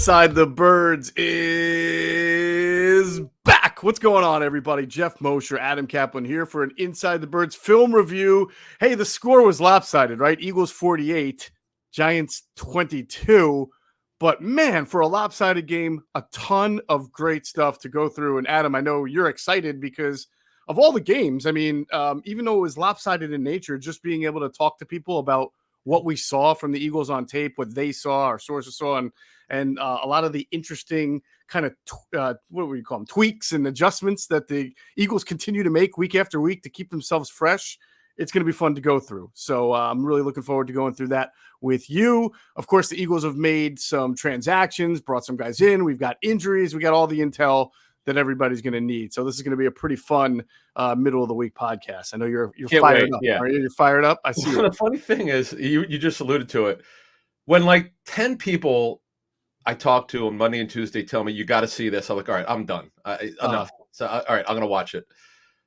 Inside the Birds is back. What's going on, everybody? Geoff, Mosher, Adam Caplan here for an Inside the Birds film review. Hey, the score was lopsided, right? Eagles 48, Giants 22. But man, for a lopsided game, a ton of great stuff to go through. And Adam, I know you're excited because of all the games. I mean, even though it was lopsided in nature, just being able to talk to people about what we saw from the Eagles on tape, what they saw, our sources saw, and a lot of the interesting kind of, what would you call them, tweaks and adjustments that the Eagles continue to make week after week to keep themselves fresh. It's going to be fun to go through. So I'm really looking forward to going through that with you. Of course, the Eagles have made some transactions, brought some guys in. We've got injuries. We got all the intel that everybody's going to need. So this is going to be a pretty fun middle of the week podcast. I know you're fired up. Yeah. Are you? You're fired up? I see. The funny thing is, you just alluded to it. When like 10 people I talk to on Monday and Tuesday tell me you got to see this, I'm like, all right, I'm done. Enough. So all right, I'm going to watch it.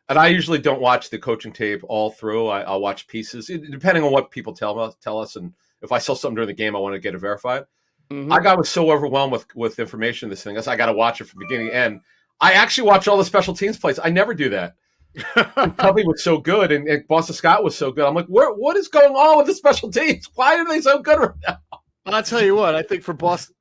And I usually don't watch the coaching tape all through. I'll watch pieces, depending on what people tell us. And if I saw something during the game, I want to get it verified. Mm-hmm. I was so overwhelmed with information in this thing. I got to watch it from beginning to end. I actually watch all the special teams plays. I never do that. Covey was so good, and Boston Scott was so good. I'm like, what is going on with the special teams? Why are they so good right now? I'll tell you what, I think for Boston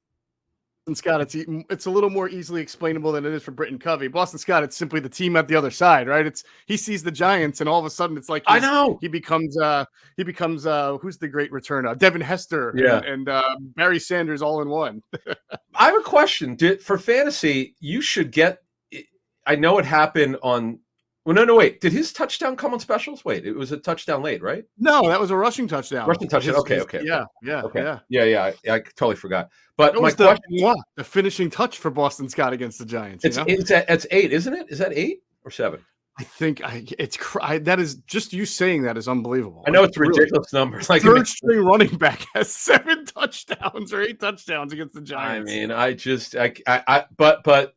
Scott, it's a little more easily explainable than it is for Britton Covey. Boston Scott, it's simply the team at the other side, right? He sees the Giants, and all of a sudden, it's like I know he becomes who's the great returner? Devin Hester, and Barry Sanders all in one. I have a question. For fantasy, you should get. I know it happened on. Well, no, wait. Did his touchdown come on specials? Wait, it was a touchdown late, right? No, that was a rushing touchdown. Okay. Yeah. I totally forgot. But it was the finishing touch for Boston Scott against the Giants. It's 8, isn't it? Is that 8 or 7? I think that is just you saying that is unbelievable. I know it's ridiculous numbers. Like third string running back has 7 touchdowns or 8 touchdowns against the Giants. I mean, but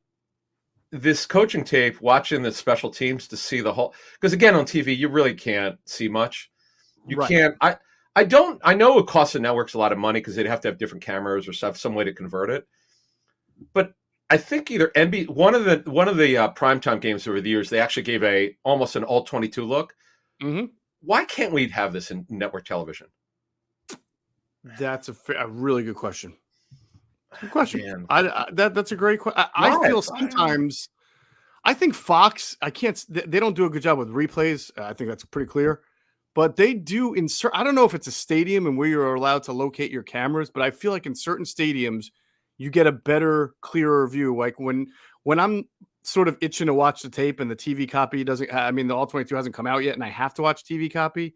this coaching tape, watching the special teams to see the whole, because again on TV you really can't see much. You can't. I know it costs the networks a lot of money because they'd have to have different cameras or some way to convert it. But I think either one of the primetime games over the years, they actually gave almost an all 22 look. Mm-hmm. Why can't we have this in network television? That's a really good question. Good question. That's a great question. I feel sometimes. I think Fox. They don't do a good job with replays. I think that's pretty clear. But they do insert. I don't know if it's a stadium and where you're allowed to locate your cameras, but I feel like in certain stadiums you get a better, clearer view. Like when I'm sort of itching to watch the tape and the TV copy doesn't. I mean, the all 22 hasn't come out yet, and I have to watch TV copy.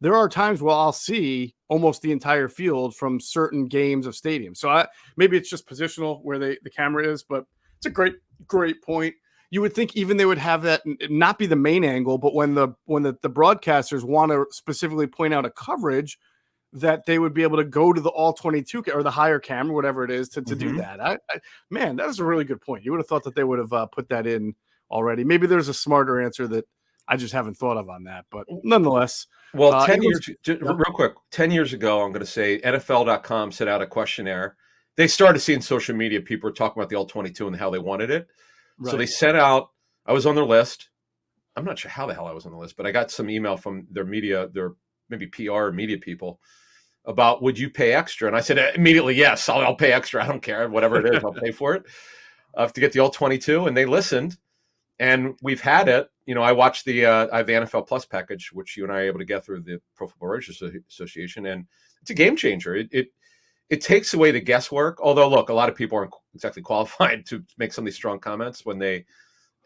There are times where I'll see almost the entire field from certain games of stadiums. So maybe it's just positional where the camera is, but it's a great point. You would think even they would have that not be the main angle, but when the broadcasters want to specifically point out a coverage, that they would be able to go to the all 22 or the higher camera, whatever it is, to do that. Man, that was a really good point. You would have thought that they would have put that in already. Maybe there's a smarter answer that I just haven't thought of on that, but nonetheless. Well, 10 years, real quick, 10 years ago, I'm going to say NFL.com sent out a questionnaire. They started seeing social media. People were talking about the all-22 and how they wanted it. Right. So they sent out, I was on their list. I'm not sure how the hell I was on the list, but I got some email from their media, their maybe PR or media people about, would you pay extra? And I said immediately, yes, I'll pay extra. I don't care. Whatever it is, I'll pay for it to get the all-22. And they listened. And we've had it. You know, I watched I have the NFL Plus package, which you and I are able to get through the Pro Football Writers Association, and it's a game changer. It takes away the guesswork. Although, look, a lot of people aren't exactly qualified to make some of these strong comments when they,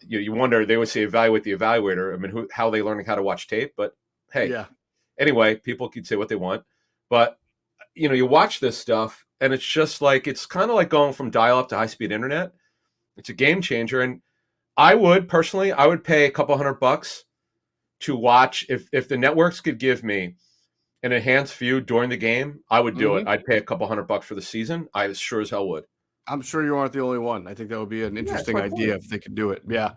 you wonder. They would say evaluate the evaluator. I mean, how are they learning how to watch tape? But hey, Anyway, people can say what they want. But you watch this stuff, and it's just like it's kind of like going from dial-up to high-speed internet. It's a game changer, and I would pay a couple $100 to watch. If the networks could give me an enhanced view during the game, I would do it. I'd pay a couple $100 for the season. I sure as hell would. I'm sure you aren't the only one. I think that would be an interesting idea if they could do it. Yeah.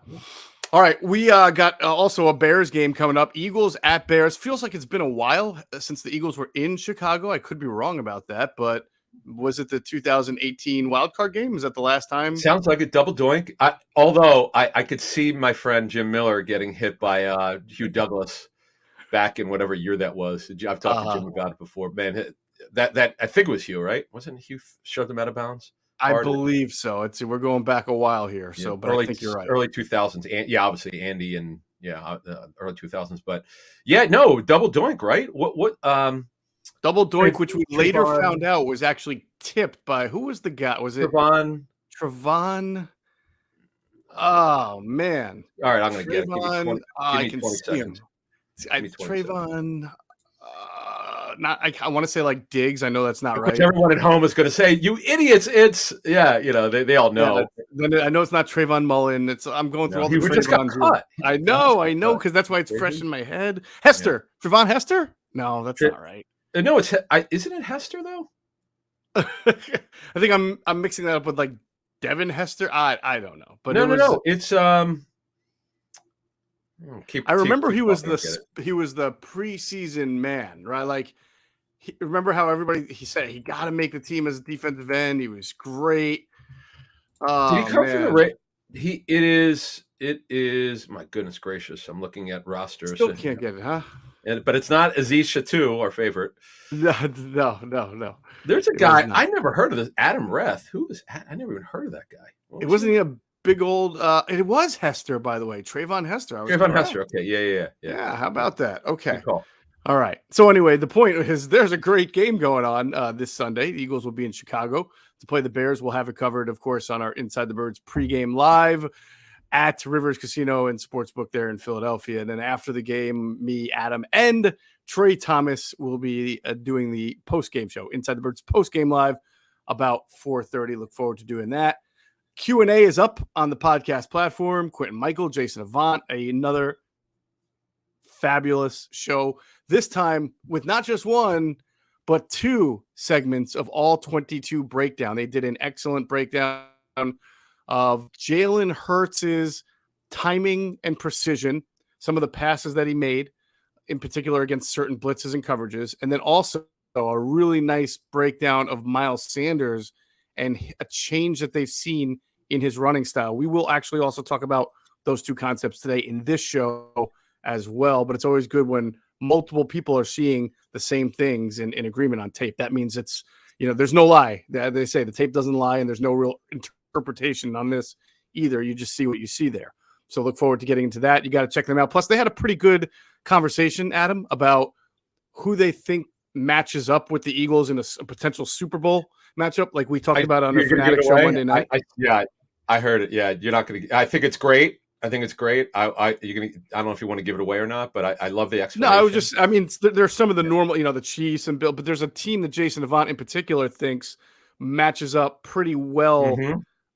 All right. We got also a Bears game coming up. Eagles at Bears. Feels like it's been a while since the Eagles were in Chicago. I could be wrong about that, but Was it the 2018 wild card game? Was that the last time? Sounds like a double doink. Although I could see my friend Jim Miller getting hit by Hugh Douglas back in whatever year that was. I've talked to Jim about it before. Man, that I think it was Hugh, right? Wasn't Hugh shoved him out of bounds? I believe so. We're going back a while here, yeah, but I think you're right. Early 2000s, and yeah, obviously Andy and early 2000s. But yeah, no, double doink, right? What? Double doink, which we later found out was actually tipped by who was the guy? Was it Trevon? Oh man! All right, I'm going to get it. I can see him. Trayvon. I want to say like Diggs. I know that's not right. Which everyone at home is going to say, "You idiots!" It's they all know. I know it's not Trayvon Mullen. I'm going through all the Trayvons. I know, because that's why it's fresh in my head. Hester, Trevon Hester? No, that's not right. No, isn't it Hester though? I think I'm mixing that up with like Devin Hester. I don't know, but no. It's I remember he was the preseason man, right? Like, remember how he said he got to make the team as a defensive end. He was great. Did he come from the It is. My goodness gracious! I'm looking at rosters. Still can't get it, huh? But it's not Aziz Chatou, our favorite. No. There's a guy I never heard of. This Adam Reth. Who is? I never even heard of that guy. It wasn't a big old. It was Hester, by the way. Trayvon Hester. Trayvon Hester. Okay. Yeah. How about that? Okay. All right. So anyway, the point is there's a great game going on this Sunday. The Eagles will be in Chicago to play the Bears. We'll have it covered, of course, on our Inside the Birds pregame live at Rivers Casino and Sportsbook there in Philadelphia. And then after the game, me, Adam, and Trey Thomas will be doing the post-game show, Inside the Birds post-game live, about 4:30. Look forward to doing that. Q&A is up on the podcast platform. Quentin Michael, Jason Avant, another fabulous show. This time with not just one, but two segments of all 22 breakdown. They did an excellent breakdown of Jalen Hurts' timing and precision, some of the passes that he made, in particular against certain blitzes and coverages, and then also a really nice breakdown of Miles Sanders and a change that they've seen in his running style. We will actually also talk about those two concepts today in this show as well, but it's always good when multiple people are seeing the same things in agreement on tape. That means it's, there's no lie. They say the tape doesn't lie, and there's no real interpretation on this either. You just see what you see there. So look forward to getting into that. You got to check them out. Plus, they had a pretty good conversation, Adam, about who they think matches up with the Eagles in a potential Super Bowl matchup, like we talked about on the Fanatic show Monday night. I heard it. Yeah, you're not going to. I think it's great. I don't know if you want to give it away or not, but I love the explanation. No, there's some of the normal, the Chiefs and Bill, but there's a team that Jason Avant in particular thinks matches up pretty well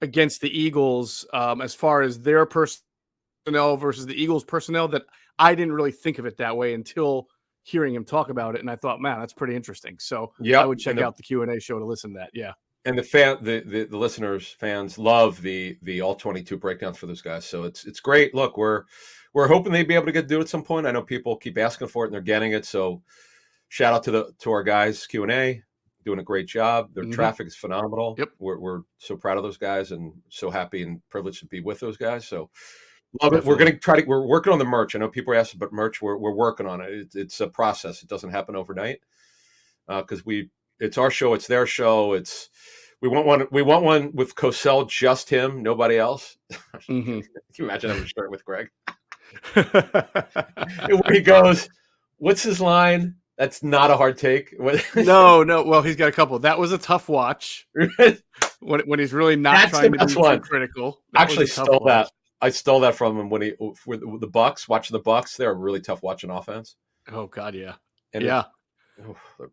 against the Eagles as far as their personnel versus the Eagles personnel, that I didn't really think of it that way until hearing him talk about it. And I thought, man, that's pretty interesting. So I would check out the Q&A show to listen to that. Yeah. And the listeners, fans love the all 22 breakdowns for those guys. So it's great. Look, we're hoping they'd be able to do it at some point. I know people keep asking for it and they're getting it. So shout out to our guys, Q&A, doing a great job. Their traffic is phenomenal. Yep. We're so proud of those guys and so happy and privileged to be with those guys. So love it. We're working on the merch. I know people are asking about merch. We're working on it. It's a process. It doesn't happen overnight because it's our show. It's their show. We want one with Cosell, just him, nobody else. Can you imagine having to start with Greg? Where he goes, what's his line? That's not a hard take. No. Well, he's got a couple. That was a tough watch. when he's really not trying to be too critical. Actually, stole that. I stole that from him when with the Bucks. Watching the Bucks, they're really tough watching offense. Oh God, yeah, they're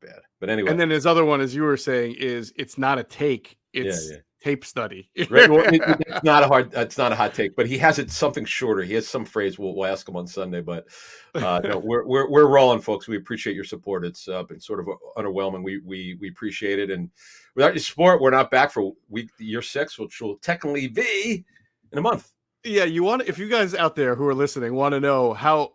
bad. But anyway, and then his other one, as you were saying, is it's not a take; it's tape study. Right? Well, it's not a hot take, but he has it something shorter. He has some phrase. We'll ask him on Sunday, but no, we're rolling, folks. We appreciate your support. It's been sort of underwhelming. We appreciate it, and without your support, we're not back for year 6, which will technically be in a month. Yeah, if you guys out there who are listening want to know how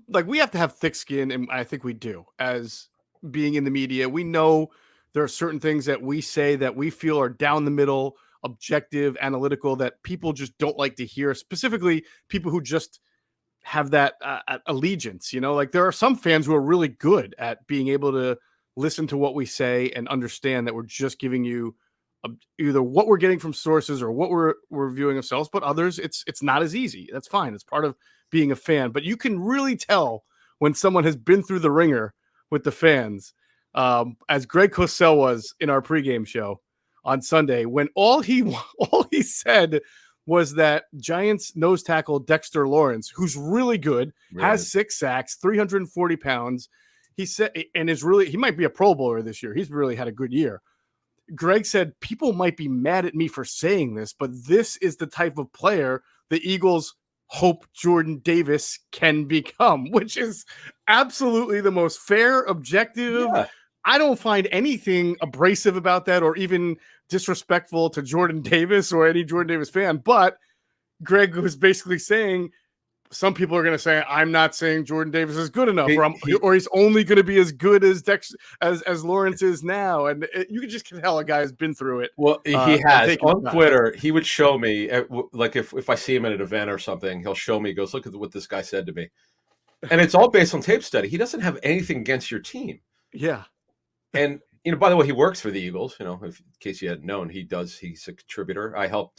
we have to have thick skin, and I think we do as being in the media. We know There are certain things that we say that we feel are down the middle, objective, analytical, that people just don't like to hear, specifically people who just have that allegiance. Like there are some fans who are really good at being able to listen to what we say and understand that we're just giving you either what we're getting from sources or what we're reviewing ourselves. But others, it's not as easy. That's fine. It's part of being a fan. But you can really tell when someone has been through the ringer with the fans, as Greg Cosell was in our pregame show on Sunday, when all he said was that Giants nose tackle Dexter Lawrence, who's really good, has 6 sacks, 340 pounds. He said, and he might be a Pro Bowler this year. He's really had a good year. Greg said, people might be mad at me for saying this, but this is the type of player the Eagles hope Jordan Davis can become, which is absolutely the most fair, objective. Yeah. I don't find anything abrasive about that or even disrespectful to Jordan Davis or any Jordan Davis fan. But Greg was basically saying, some people are going to say, I'm not saying Jordan Davis is good enough, or he's only going to be as good as as Lawrence is now. And you can just tell a guy has been through it. Well, he has. On Twitter, he would show me, like if I see him at an event or something, he'll show me, he goes, look at what this guy said to me. And it's all based on tape study. He doesn't have anything against your team. Yeah. And, by the way, he works for the Eagles, in case you hadn't known, he's a contributor. I helped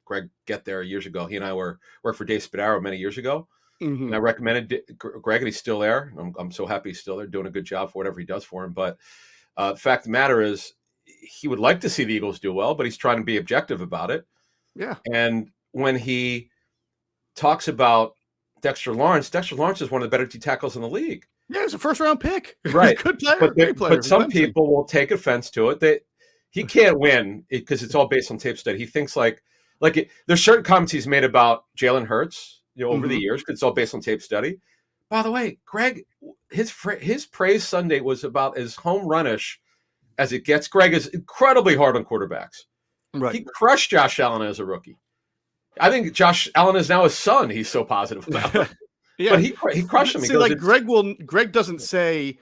Greg get there years ago. He and I worked for Dave Spadaro many years ago. Mm-hmm. And I recommended Greg, and he's still there. I'm so happy he's still there, doing a good job for whatever he does for him. But the fact of the matter is, he would like to see the Eagles do well, but he's trying to be objective about it. Yeah. And when he talks about Dexter Lawrence is one of the better D tackles in the league. Yeah, he's a first-round pick. Right. Good player. But some people will take offense to it. He can't win because it's all based on tape study. He thinks there's certain comments he's made about Jalen Hurts, over the years, because it's all based on tape study. By the way, Greg, his praise Sunday was about as home run-ish as it gets. Greg is incredibly hard on quarterbacks. Right. He crushed Josh Allen as a rookie. I think Josh Allen is now his son. He's so positive about it. Yeah, but he crushed him. See, Greg doesn't say,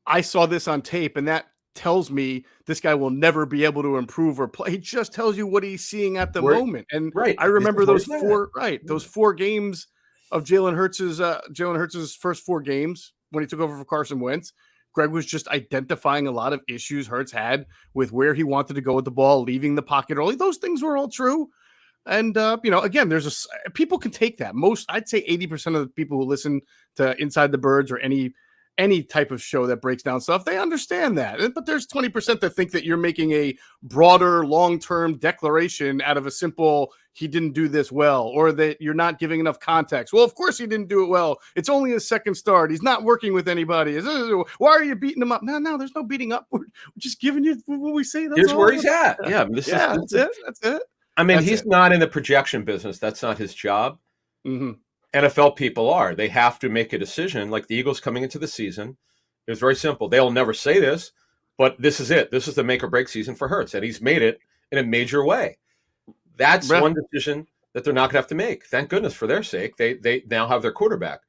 I saw this on tape, and that tells me this guy will never be able to improve or play. He just tells you what he's seeing at the moment. And I remember those 4 games of Jalen Hurts' first 4 games when he took over for Carson Wentz. Greg was just identifying a lot of issues Hurts had with where he wanted to go with the ball, leaving the pocket early. Those things were all true. And, again, people can take that. I'd say 80% of the people who listen to Inside the Birds or any type of show that breaks down stuff, they understand that. But there's 20% that think that you're making a broader, long-term declaration out of a simple, he didn't do this well, or that you're not giving enough context. Well, of course he didn't do it well. It's only his second start. He's not working with anybody. Why are you beating him up? No, there's no beating up. We're just giving you what we say. Here's where he's at. Yeah, that's it. I mean, he's not in the projection business. That's not his job. Mm-hmm. NFL people are. They have to make a decision. Like the Eagles coming into the season, it was very simple. They'll never say this, but this is it. This is the make or break season for Hurts, and he's made it in a major way. That's one decision that they're not going to have to make. Thank goodness for their sake. They now have their quarterback.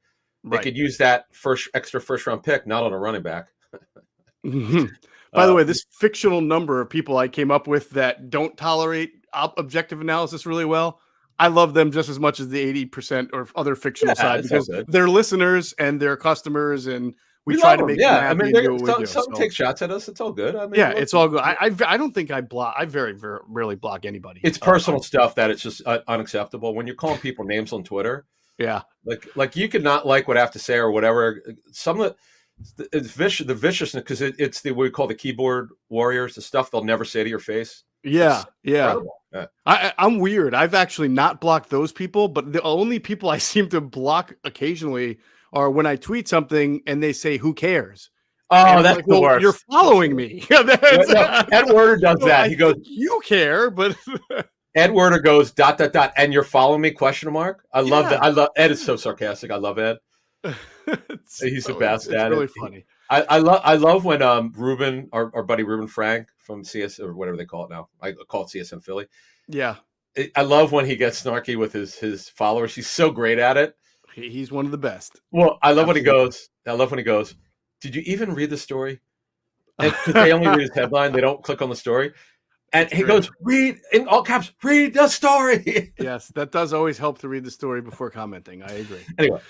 They could use that extra first round pick, not on a running back. Mm-hmm. By the way, this fictional number of people I came up with that don't tolerate objective analysis really well, I love them just as much as the 80% or other fictional side, because they're listeners and they're customers, and we try to make them happy. I mean, some take shots at us. It's all good. I mean, it's all good. I don't think I block. I very, very rarely block anybody. It's personal stuff that it's just unacceptable. When you're calling people names on Twitter, like you could not like what I have to say or whatever. Some of it's the viciousness, because it's what we call the keyboard warriors, the stuff they'll never say to your face. Yeah. I'm weird. I've actually not blocked those people, but the only people I seem to block occasionally are when I tweet something and they say, "Who cares?" Oh, that's the worst. You're following me. Ed Werder does that. He goes, "You care," but Ed Werder goes ... and you're following me ? I love that. I love Ed. Is so sarcastic. I love Ed. He's the best. It's really funny. I love when Ruben, our buddy Ruben Frank from CS or whatever they call it now. I call it CSM Philly. Yeah. I love when he gets snarky with his followers. He's so great at it. He's one of the best. Well, I love when he goes, did you even read the story? because they only read his headline, they don't click on the story. And he goes, read in all caps, read the story. Yes, that does always help to read the story before commenting. I agree. Anyway.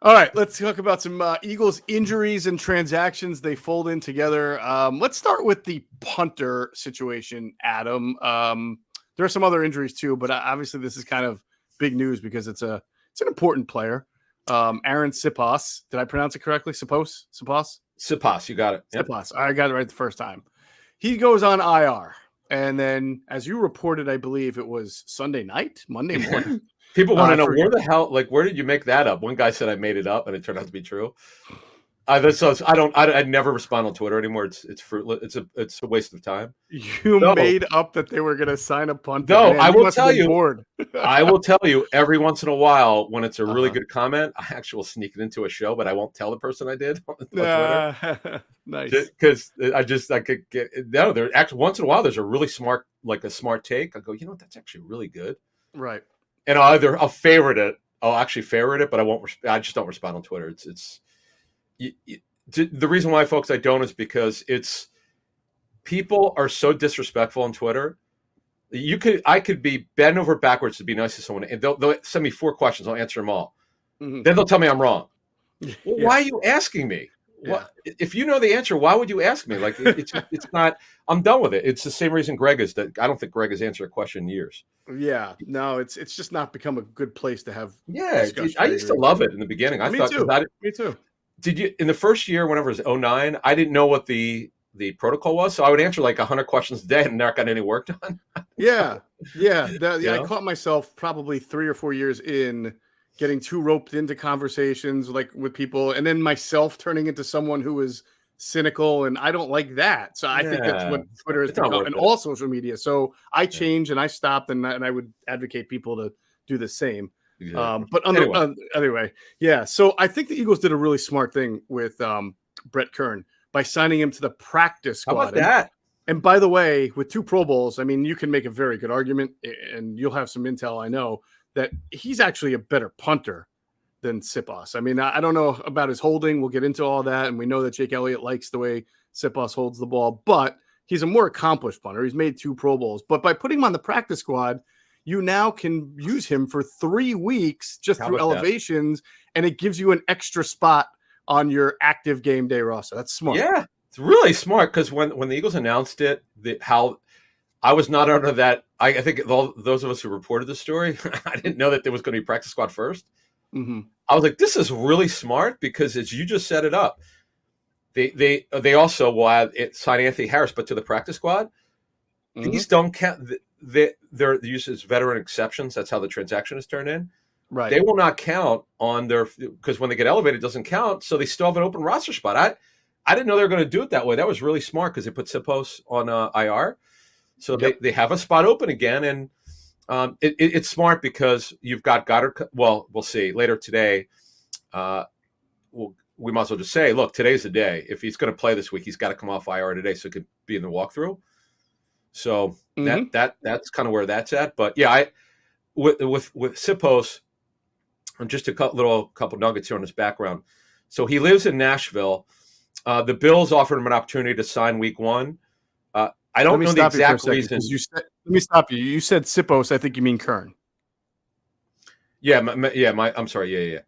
All right, let's talk about some Eagles injuries and transactions. They fold in together. Let's start with the punter situation, Adam. There are some other injuries too, but obviously this is kind of big news because it's an important player. Aaron Siposs. Did I pronounce it correctly? Siposs, you got it. Yep. Siposs. I got it right the first time. He goes on IR. And then, as you reported, I believe it was Monday morning. People want to know where the hell, where did you make that up? One guy said I made it up, and it turned out to be true. I never respond on Twitter anymore. It's fruitless. It's a waste of time. You made up that they were going to sign a punter. No, man, I will tell you. I will tell you every once in a while when it's a really good comment, I actually will sneak it into a show, but I won't tell the person I did on Twitter. Nice. Because I could get there. Actually, once in a while, there's a really smart take. I go, that's actually really good. Right. And I'll favorite it. I'll actually favorite it, but I won't. I just don't respond on Twitter. The reason why, folks, I don't is because people are so disrespectful on Twitter. I could be bent over backwards to be nice to someone, and they'll send me 4 questions. I'll answer them all. Mm-hmm. Then they'll tell me I'm wrong. Well, why are you asking me? Yeah. If you know the answer, why would you ask me? It's not. I'm done with it. It's the same reason Greg is. That I don't think Greg has answered a question in years. Yeah, no, it's just not become a good place to have. Yeah, I used to love it in the beginning. Me too. Did you in the first year? Whenever it was 2009, I didn't know what the protocol was, so I would answer 100 questions a day and not got any work done. Yeah. I caught myself probably 3 or 4 years in getting too roped into conversations with people, and then myself turning into someone who is cynical, and I don't like that. So I think that's what Twitter has become, and all social media. So I changed and I stopped, and I would advocate people to do the same. Exactly. But anyway, yeah. So I think the Eagles did a really smart thing with Brett Kern by signing him to the practice squad. How about that? And by the way, with 2 Pro Bowls, I mean, you can make a very good argument, and you'll have some intel, I know, that he's actually a better punter than Siposs. I mean, I don't know about his holding. We'll get into all that, and we know that Jake Elliott likes the way Siposs holds the ball, but he's a more accomplished punter. He's made 2 Pro Bowls. But by putting him on the practice squad, you now can use him for 3 weeks just through elevations, and it gives you an extra spot on your active game day roster. That's smart. Yeah, it's really smart because when the Eagles announced it, how I was not under that. I think those of us who reported the story, I didn't know that there was going to be practice squad first. Mm-hmm. I was like, this is really smart because as you just set it up, they also will sign Anthony Harris, but to the practice squad. Mm-hmm. These don't count. They're used as veteran exceptions. That's how the transaction is turned in. Right. They will not count on because when they get elevated, it doesn't count. So they still have an open roster spot. I didn't know they were going to do it that way. That was really smart because they put Siposs on IR. So they have a spot open again. And it's smart because you've got Goddard. Well, we'll see later today. We might as well just say, look, today's the day. If he's going to play this week, he's got to come off IR today so he could be in the walkthrough. So that's kind of where that's at. But yeah, with Siposs, just a couple nuggets here on his background. So he lives in Nashville. The Bills offered him an opportunity to sign week 1. I don't know the exact reason. Let me stop you. You said Siposs. I think you mean Kern. Yeah, I'm sorry.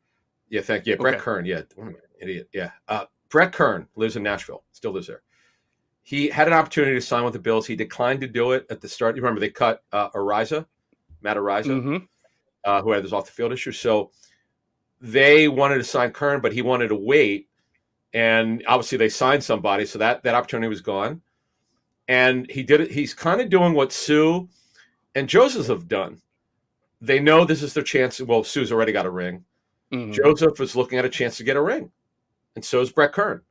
Yeah. Thank you. Brett Kern. Yeah, what am I, an idiot? Yeah. Brett Kern lives in Nashville. Still lives there. He had an opportunity to sign with the Bills. He declined to do it at the start. You remember they cut Matt Araiza, who had this off the field issue. So they wanted to sign Kern, but he wanted to wait. And obviously they signed somebody, so that opportunity was gone. And he did it. He's kind of doing what Sue and Joseph have done. They know this is their chance. Well, Sue's already got a ring. Mm-hmm. Joseph is looking at a chance to get a ring. And so is Brett Kern.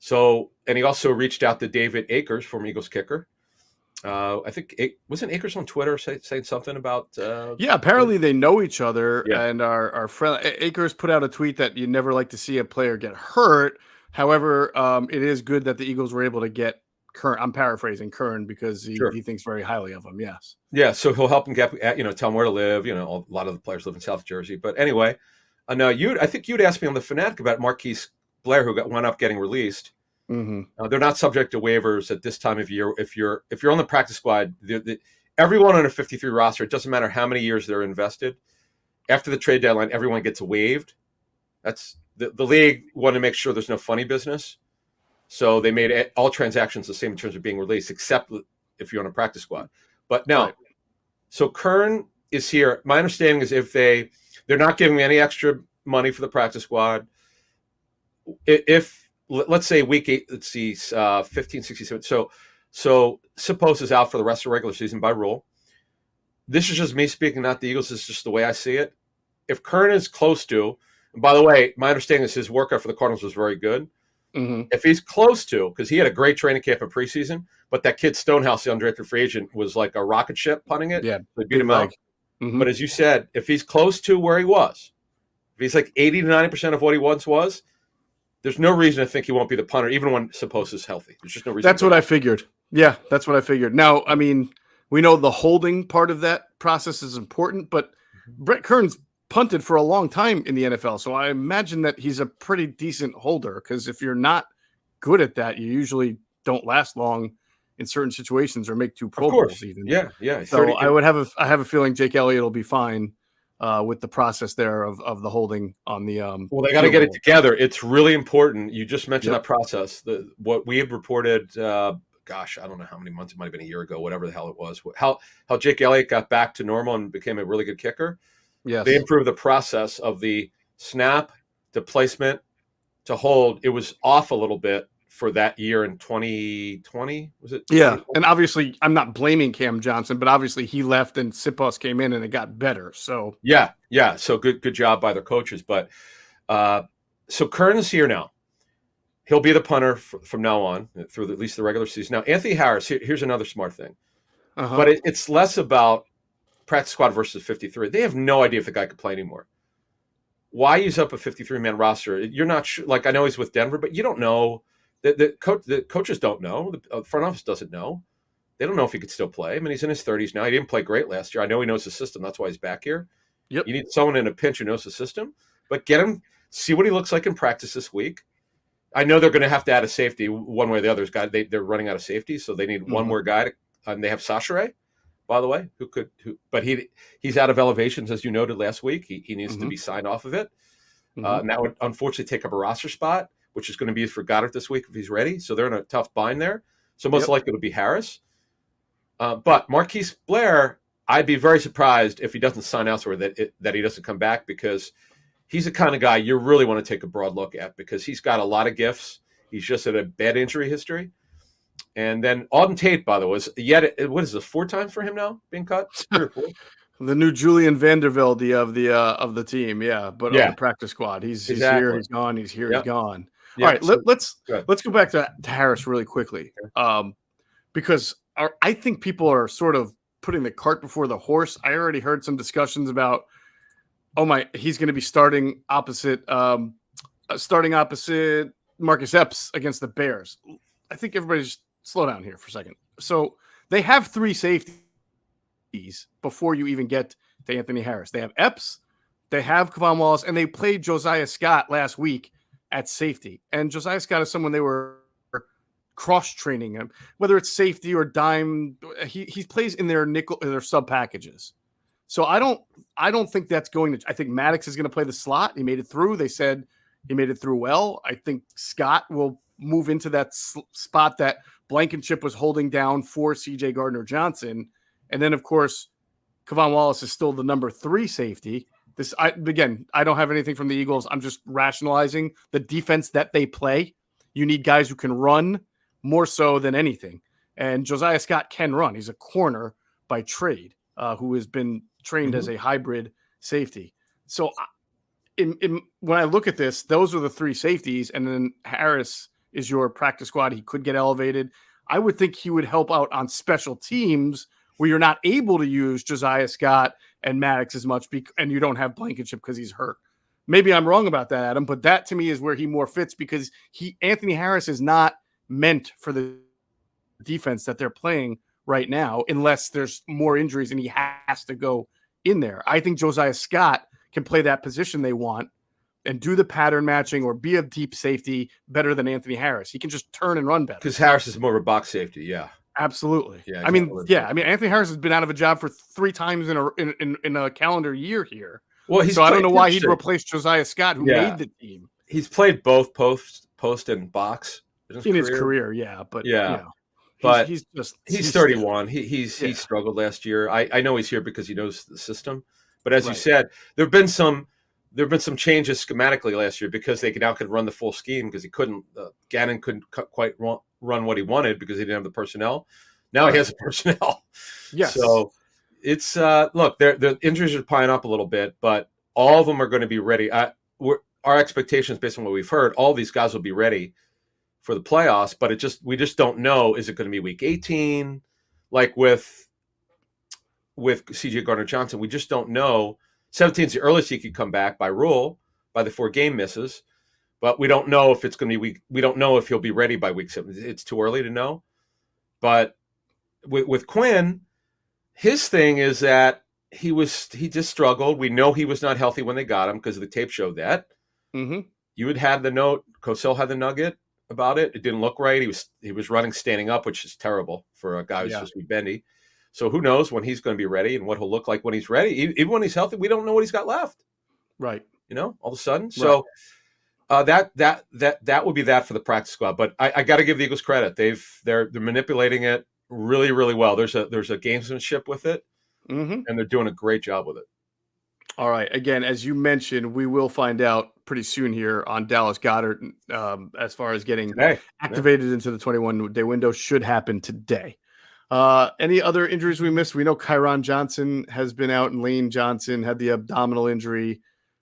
So, and he also reached out to David Akers, former Eagles kicker. I think wasn't Akers on Twitter saying something about? Apparently they know each other and are friendly. Akers put out a tweet that you never like to see a player get hurt. However, it is good that the Eagles were able to get Kern. I'm paraphrasing Kern because he thinks very highly of him. Yes. Yeah. So he'll help him get, tell him where to live. A lot of the players live in South Jersey. But anyway, I think you'd asked me on the Fanatic about Marquise Blair, who wound up getting released. They're not subject to waivers at this time of year. If you're on the practice squad, everyone on a 53 roster, it doesn't matter how many years they're invested. After the trade deadline, everyone gets waived. That's the league wanted to make sure there's no funny business. So they made all transactions the same in terms of being released, except if you're on a practice squad. But now, So Kern is here. My understanding is if they're not giving me any extra money for the practice squad. If let's say week 8, let's see, 15, 67. So Sipos is out for the rest of the regular season by rule. This is just me speaking, not the Eagles. This is just the way I see it. If Kern is close to, and by the way, my understanding is his workout for the Cardinals was very good. If he's close to, because he had a great training camp in preseason, but that kid Stonehouse, the undrafted free agent, was like a rocket ship punting it. Yeah, they beat him out. But as you said, if he's close to where he was, if he's like 80 to 90% of what he once was, there's no reason to think he won't be the punter, even when Sipos is healthy. There's just no reason. That's what I figured. Yeah, that's what I figured. Now, I mean, we know the holding part of that process is important, but Brett Kern's punted for a long time in the NFL, so I imagine that he's a pretty decent holder, because if you're not good at that, you usually don't last long in certain situations or make 2 Pro Bowls even. Yeah. So I have a feeling Jake Elliott will be fine with the process there of the holding on the well, they got to get it together. It's really important. You just mentioned that process. What we had reported, gosh, I don't know how many months, it might have been a year ago, whatever the hell it was, how Jake Elliott got back to normal and became a really good kicker. Yes. They improved the process of the snap to placement to hold. It was off a little bit for that year in 2020, was it? Yeah, and obviously I'm not blaming Cam Johnson, but obviously he left and Sipos came in and it got better. So yeah. So good job by their coaches. But so Kern is here now. He'll be the punter from now on through at least the regular season. Now Anthony Harris, here's another smart thing, but it's less about practice squad versus 53. They have no idea if the guy could play anymore. Why use up a 53-man roster? You're not sure. Like, I know he's with Denver, but you don't know. The coaches don't know. The front office doesn't know. They don't know if he could still play. I mean, he's in his 30s now. He didn't play great last year. I know he knows the system. That's why he's back here. Yep. You need someone in a pinch who knows the system, but get him, see what he looks like in practice this week. I know they're going to have to add a safety one way or the other. They're running out of safety, so they need one more guy. And they have Sasha, by the way, but he's out of elevations, as you noted last week. He needs to be signed off of it. And that would unfortunately take up a roster spot, which is going to be for Goddard this week if he's ready. So they're in a tough bind there. So most likely it'll be Harris. But Marquise Blair, I'd be very surprised if he doesn't sign elsewhere that he doesn't come back, because he's the kind of guy you really want to take a broad look at, because he's got a lot of gifts. He's just had a bad injury history. And then Auden Tate, by the way, what is it, 4 times for him now being cut? 3 or 4? The new Julian Vandervelde of the team, but on the practice squad. He's here, he's gone, he's here, he's gone. All right, let's go back to Harris really quickly, because I think people are sort of putting the cart before the horse. I already heard some discussions about, he's going to be starting opposite Marcus Epps against the Bears. I think everybody just slow down here for a second. So they have 3 safeties before you even get to Anthony Harris. They have Epps, they have Kevon Wallace, and they played Josiah Scott last week at safety. And Josiah Scott is someone they were cross-training him, whether it's safety or dime. He plays in their nickel, in their sub packages. So I don't think that's going to. I think Maddox is going to play the slot. He made it through. They said he made it through well. I think Scott will move into that spot that Blankenship was holding down for C.J. Gardner-Johnson. And then, of course, Kevon Wallace is still the number 3 safety. I don't have anything from the Eagles. I'm just rationalizing the defense that they play. You need guys who can run more so than anything. And Josiah Scott can run. He's a corner by trade who has been trained as a hybrid safety. So when I look at this, those are the 3 safeties. And then Harris is your practice squad. He could get elevated. I would think he would help out on special teams where you're not able to use Josiah Scott and Maddox as much, and you don't have Blankenship because he's hurt. Maybe I'm wrong about that, Adam, but that to me is where he more fits, because Anthony Harris is not meant for the defense that they're playing right now, unless there's more injuries and he has to go in there. I think Josiah Scott can play that position they want, and do the pattern matching or be a deep safety better than Anthony Harris. He can just turn and run better. Because Harris is more of a box safety. Yeah. Absolutely. Yeah. I mean, Anthony Harris has been out of a job for 3 times in a calendar year here. Well, so I don't know why he'd replace Josiah Scott, who made the team. He's played both post and box in his career. Yeah, but but he's 31. He struggled last year. I know he's here because he knows the system. But as you said, there've been some changes schematically last year because they now could run the full scheme because he couldn't. Gannon couldn't quite run what he wanted because he didn't have the personnel. Now he has the personnel. Yes. So it's look, the injuries are piling up a little bit, but all of them are going to be ready. Our expectations, based on what we've heard, all these guys will be ready for the playoffs. But we just don't know. Is it going to be week 18, like with CJ Gardner-Johnson? We just don't know. 17 is the earliest he could come back by rule, by the 4 game misses. But we don't know if it's going to be we don't know if he'll be ready by week 7. It's too early to know. But with Quinn, his thing is that he just struggled. We know he was not healthy when they got him because the tape showed that. Mm-hmm. You had had the note. Cosell had the nugget about it. It didn't look right. He was running standing up, which is terrible for a guy who's supposed to be bendy. So who knows when he's going to be ready and what he'll look like when he's ready. Even when he's healthy, we don't know what he's got left. Right. All of a sudden. So that would be that for the practice squad. But I got to give the Eagles credit. They're manipulating it really, really well. There's a gamesmanship with it, and they're doing a great job with it. All right. Again, as you mentioned, we will find out pretty soon here on Dallas Goedert as far as getting activated into the 21-day window. Should happen today. Any other injuries we missed? We know Kyron Johnson has been out, and Lane Johnson had the abdominal injury.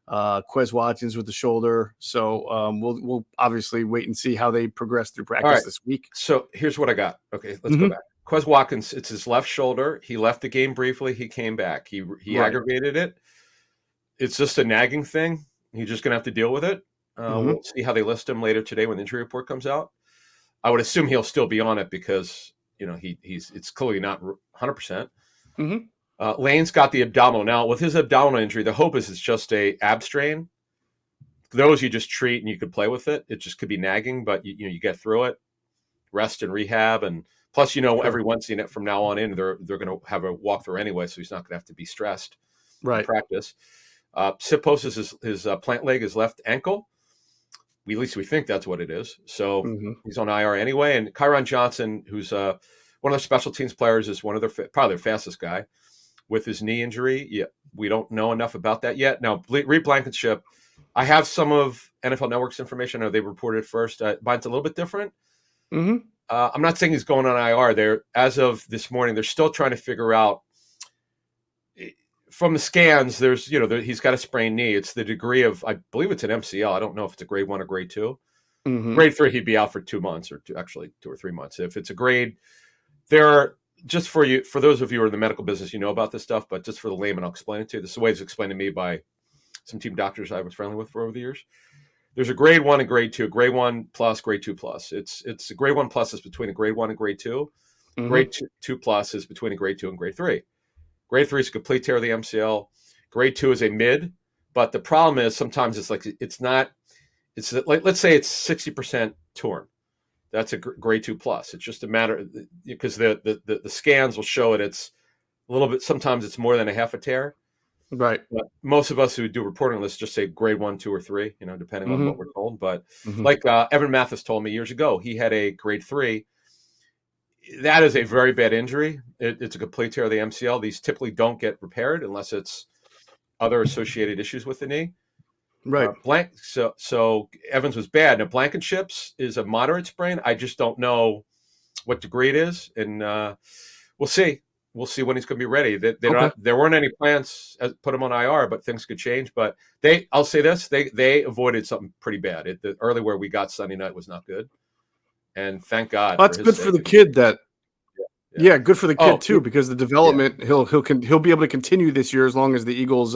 Quez Watkins with the shoulder. So we'll obviously wait and see how they progress through practice this week. So here's what I got. Okay, let's go back. Quez Watkins, it's his left shoulder. He left the game briefly. He came back. He aggravated it. It's just a nagging thing. He's just going to have to deal with it. We'll see how they list him later today when the injury report comes out. I would assume he'll still be on it because it's clearly not 100%. Lane's got the abdominal. Now, with his abdominal injury, the hope is it's just a ab strain. Those you just treat and you could play with it. It just could be nagging, but you get through it, rest and rehab, and plus every Wednesday night from now on in they're going to have a walkthrough anyway, so he's not going to have to be stressed in practice. Sipos is his plant leg, his left ankle. At least we think that's what it is. So he's on IR anyway. And Kyron Johnson, who's one of their special teams players, is one of probably their fastest guy with his knee injury. Yeah, we don't know enough about that yet. Now, Reed Blankenship, I have some of NFL Network's information. I know they reported first. Mine's a little bit different. I'm not saying he's going on IR. As of this morning, they're still trying to figure out. From the scans, there's he's got a sprained knee. It's the degree of, I believe it's an MCL. I don't know if it's a grade 1 or grade 2. Grade 3, he'd be out for 2 months or 2 or 3 months. If it's a grade, just for those of you who are in the medical business, about this stuff, but just for the layman, I'll explain it to you. This is the way it's explained to me by some team doctors I was friendly with for over the years. There's a grade 1 and grade 2, grade 1 plus, grade 2 plus. It's a grade 1 plus is between a grade 1 and grade 2. Grade 2 plus is between a grade 2 and grade 3. Grade 3 is a complete tear of the MCL. Grade 2 is a mid, but the problem is sometimes it's like let's say it's 60% torn. That's a grade 2 plus. It's just a matter because the scans will show it. It's a little bit. Sometimes it's more than a half a tear. Right. But most of us who do reporting lists just say grade 1, 2, or 3. Depending on what we're told. But like Evan Mathis told me years ago, he had a grade 3. That is a very bad injury. It's a complete tear of the MCL. These typically don't get repaired unless it's other associated issues with the knee. Right. So Evans was bad. Now Blankenship's is a moderate sprain. I just don't know what degree it is, and we'll see. We'll see when he's going to be ready. There weren't any plans to put him on IR, but things could change. But I'll say this: they avoided something pretty bad. The early where we got Sunday night was not good. And thank God. That's good for the kid. Good for the kid too, because the development he'll be able to continue this year as long as the Eagles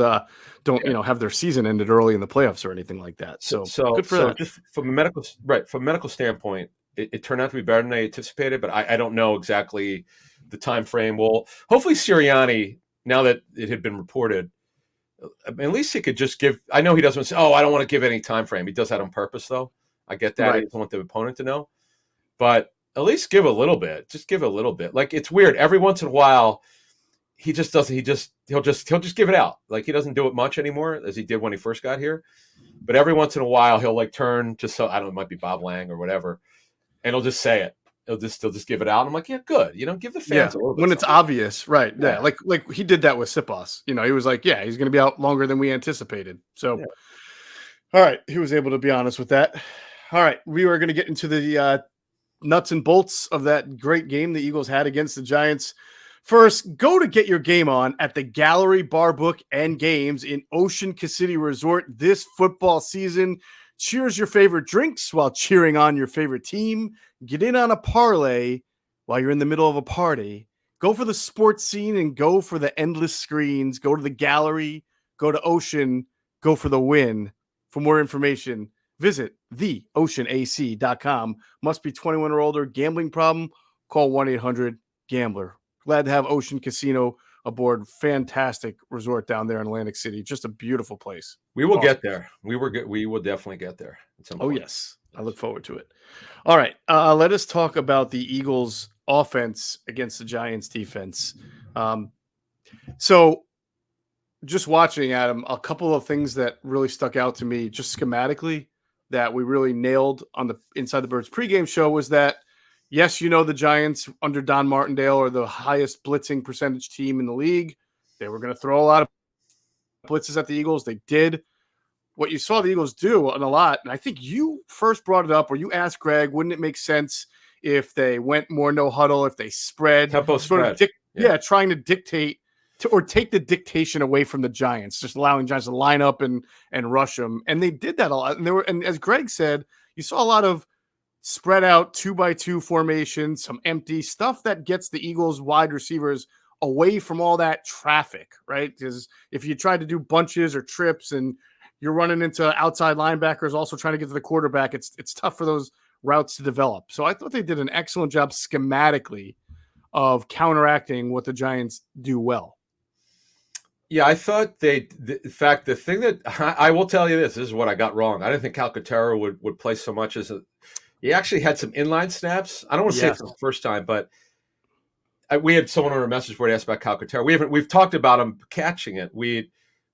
don't have their season ended early in the playoffs or anything like that. So good for that. Just from a medical standpoint, it turned out to be better than I anticipated, but I don't know exactly the time frame. Well, hopefully Sirianni, now that it had been reported, I mean, at least he could just give. I know he doesn't say, "Oh, I don't want to give any time frame." He does that on purpose, though. I get that. He doesn't want the opponent to know, but at least give a little bit. Just give a little bit. Like, it's weird. Every once in a while, he just doesn't. He'll just give it out. Like, he doesn't do it much anymore as he did when he first got here. But every once in a while, he'll like turn just so I don't know, it might be Bob Lang or whatever, and he'll just say it. He'll just give it out. I'm like, yeah, good. Give the fans a little bit when it's obvious, right? Yeah, like he did that with Sipos. He was like, yeah, he's going to be out longer than we anticipated. So, all right, he was able to be honest with that. All right, we are going to get into the nuts and bolts of that great game the Eagles had against the Giants. First, go to get your game on at the Gallery Bar Book and Games in Ocean City Resort this football season. Cheers your favorite drinks while cheering on your favorite team. Get in on a parlay while you're in the middle of a party. Go for the sports scene and go for the endless screens. Go to the Gallery. Go to Ocean. Go for the win. For more information, visit theoceanac.com. Must be 21 or older. Gambling problem? Call 1-800-GAMBLER. Glad to have Ocean Casino aboard. Fantastic resort down there in Atlantic City. Just a beautiful place. We will get there. We will definitely get there at some point. Oh, yes. I look forward to it. All right. Let us talk about the Eagles offense against the Giants defense. So just watching, Adam, a couple of things that really stuck out to me just schematically that we really nailed on the Inside the Birds pregame show was that, yes, the Giants under Don Martindale are the highest blitzing percentage team in the league. They were going to throw a lot of blitzes at the Eagles. They did. What you saw the Eagles do and a lot, and I think you first brought it up, or you asked Greg, wouldn't it make sense if they went more no huddle, if they spread? Tempo spread. Trying to dictate or take the dictation away from the Giants, just allowing Giants to line up and rush them. And they did that a lot. And as Greg said, you saw a lot of spread out 2x2 formation, some empty stuff that gets the Eagles wide receivers away from all that traffic, right? Because if you try to do bunches or trips and you're running into outside linebackers also trying to get to the quarterback, it's tough for those routes to develop. So I thought they did an excellent job schematically of counteracting what the Giants do well. Yeah, I thought in fact, the thing that I will tell you this is what I got wrong. I didn't think Calcaterra would play so much he actually had some inline snaps. I don't want to say it for the first time, but we had someone on our message board asked about Calcaterra. We've talked about him catching it.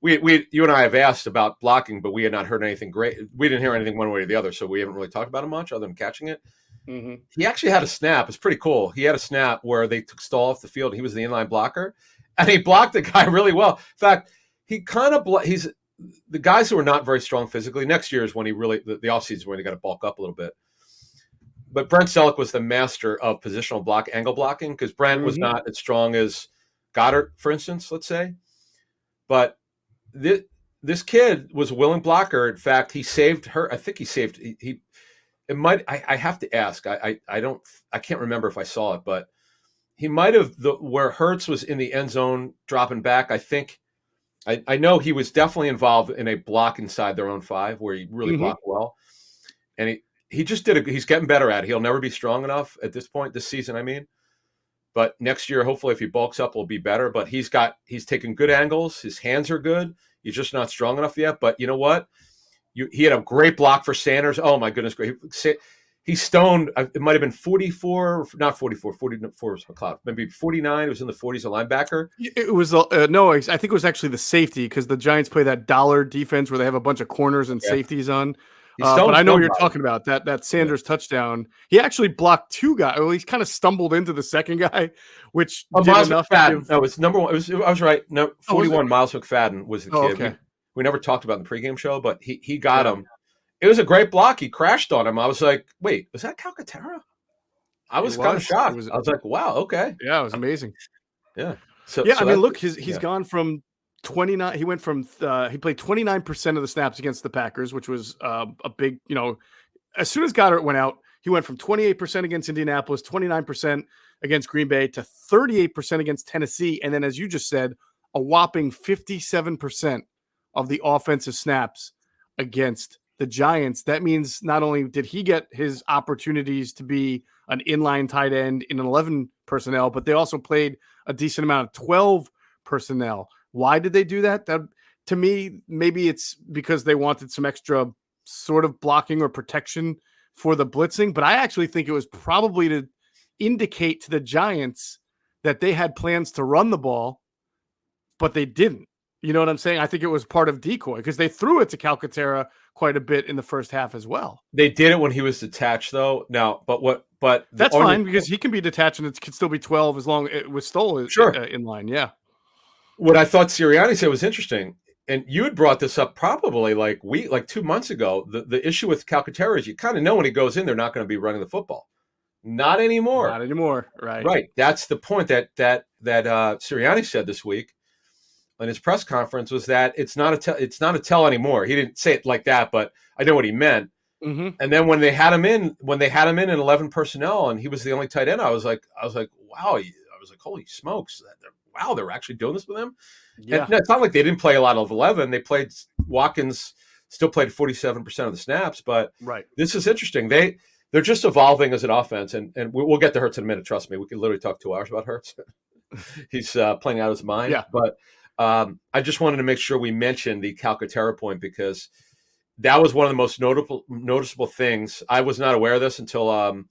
You and I have asked about blocking, but we had not heard anything great. We didn't hear anything one way or the other, so we haven't really talked about him much other than catching it. Mm-hmm. He actually had a snap. It's pretty cool. He had a snap where they took Stahl off the field. He was the inline blocker, and he blocked the guy really well. In fact, he kind of he's the guys who are not very strong physically. Next year is when he really the offseason is when he got to bulk up a little bit. But Brent Selleck was the master of positional angle blocking, because Brent was not as strong as Goddard, for instance, let's say. But this kid was a willing blocker. In fact, he saved her. I think he saved. It might. I have to ask. I can't remember if I saw it, but he might have where Hurts was in the end zone dropping back. I think. I know he was definitely involved in a block inside their own 5 where he really blocked well, and he just did he's getting better at it. He'll never be strong enough at this point this season. I mean. But next year, hopefully, if he bulks up, will be better. But he's taken good angles. His hands are good. He's just not strong enough yet. But you know what? He had a great block for Sanders. Oh, my goodness. Great. He stoned. It might have been 44, not 44, 44 was McLeod. Maybe 49. It was in the 40s, a linebacker. It was, no, I think it was actually the safety, because the Giants play that dollar defense where they have a bunch of corners and safeties on. But I know what you're talking about. That Sanders touchdown. He actually blocked 2 guys. Well, he kind of stumbled into the second guy, which did Miles enough McFadden. No, it's number 1. I was right. No, 41. Miles McFadden was the kid. Okay. We never talked about in the pregame show, but he got him. It was a great block. He crashed on him. I was like, wait, was that Calcaterra? I was kind of shocked. I was like, wow, okay. Yeah, it was amazing. Yeah. I mean, look, he's gone from 29. He went from he played 29% of the snaps against the Packers, which was a big, as soon as Goddard went out, he went from 28% against Indianapolis, 29% against Green Bay to 38% against Tennessee. And then, as you just said, a whopping 57% of the offensive snaps against the Giants. That means not only did he get his opportunities to be an inline tight end in an 11 personnel, but they also played a decent amount of 12 personnel. Why did they do that? to me, maybe it's because they wanted some extra sort of blocking or protection for the blitzing, but I actually think it was probably to indicate to the Giants that they had plans to run the ball, but they didn't. You know what I'm saying? I think it was part of decoy because they threw it to Calcaterra quite a bit in the first half as well. They did it when he was detached, though. Now, but that's fine because he can be detached and it can still be 12 as long as it was Stoll in line. Yeah. What I thought Sirianni said was interesting, and you had brought this up probably like 2 months ago. The issue with Calcaterra is you kind of know when he goes in, they're not going to be running the football. Not anymore. Not anymore. Right. Right. That's the point that Sirianni said this week in his press conference was that it's not a tell anymore. He didn't say it like that, but I know what he meant. Mm-hmm. And then when they had him in 11 personnel and he was the only tight end, I was like, wow. I was like, holy smokes. Wow, they're actually doing this with him. Yeah. And it's not like they didn't play a lot of 11. They played Watkins still played 47% of the snaps, but this is interesting. They're just evolving as an offense, and we'll get to Hurts in a minute. Trust me, we can literally talk 2 hours about Hurts. He's playing out of his mind. Yeah. But I just wanted to make sure we mentioned the Calcaterra point because that was one of the most noticeable things. I was not aware of this until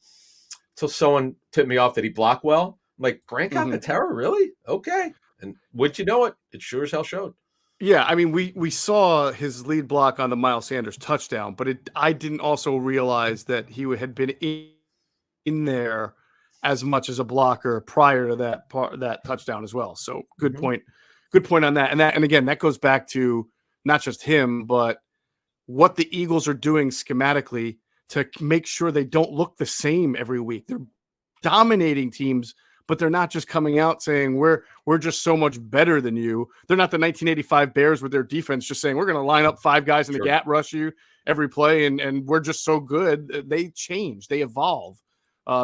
someone tipped me off that he blocked well. I'm like, Grant Calcaterra, really? Okay. And wouldn't you know it? It sure as hell showed. Yeah, I mean, we saw his lead block on the Miles Sanders touchdown, but I didn't also realize that he had been in there as much as a blocker prior to that touchdown as well. So good point on that. And again, that goes back to not just him, but what the Eagles are doing schematically to make sure they don't look the same every week. They're dominating teams, but they're not just coming out saying we're just so much better than you. They're not the 1985 Bears with their defense just saying we're going to line up 5 guys in the gap, rush you every play, and we're just so good. They change, they evolve,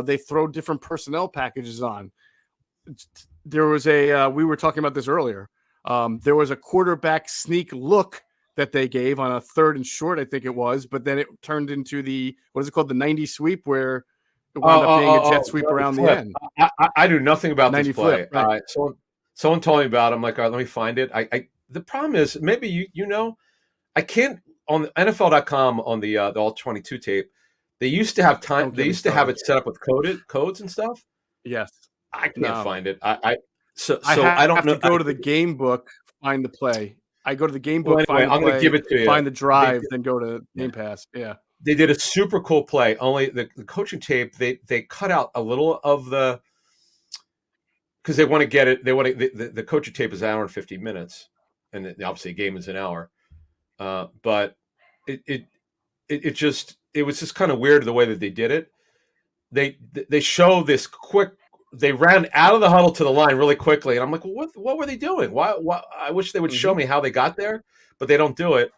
they throw different personnel packages on. There was we were talking about this earlier. There was a quarterback sneak look that they gave on a 3rd and short, I think it was, but then it turned into the 90 sweep where it wound up being a jet sweep around the end. I do nothing about this play. Flip, right. Someone told me about it. I'm like, all right, let me find it. The problem is maybe you know, I can't on NFL.com on the all 22 tape. They used to have time. They used to have it set up with codes and stuff. Yes, I can't find it. I don't know. Go to the game book, find the play. I go to the game book, find the play, I'm going to give it to you. Find the drive, then go to Game Pass. Yeah. They did a super cool play. Only the coaching tape, they cut out a little of because they want to get it. They want to, the coaching tape is an hour and 50 minutes, and obviously a game is an hour. But it was just kind of weird the way that they did it. They show this quick. They ran out of the huddle to the line really quickly, and I'm like, well, what were they doing? Why? I wish they would show me how they got there, but they don't do it.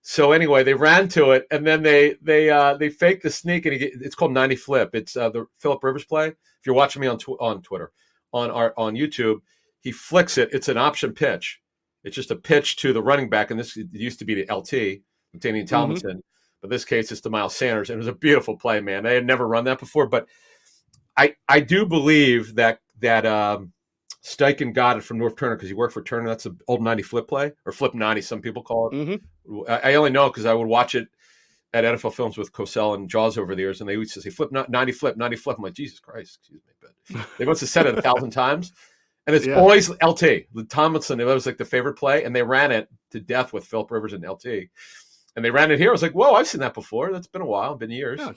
So anyway, they ran to it, and then they faked the sneak, and it's called 90 flip. It's the Phillip Rivers play. If you're watching me on Twitter, on YouTube, he flicks it. It's an option pitch. It's just a pitch to the running back, and it used to be the LT, Daniel Tomlinson, but in this case it's to Miles Sanders, and it was a beautiful play, man. They had never run that before, but I do believe that Steichen got it from North Turner because he worked for Turner. That's an old 90 flip play, or flip 90, some people call it. I only know because I would watch it at NFL Films with Cosell and Jaws over the years, and they used to say flip 90 flip 90 flip. I'm like, Jesus Christ, excuse me, but they must have said it 1,000 times, and it's always LT. The Tomlinson, it was like the favorite play, and they ran it to death with Phillip Rivers and LT, and they ran it here. I was like, whoa, I've seen that before. That's been a while, been years. Yeah.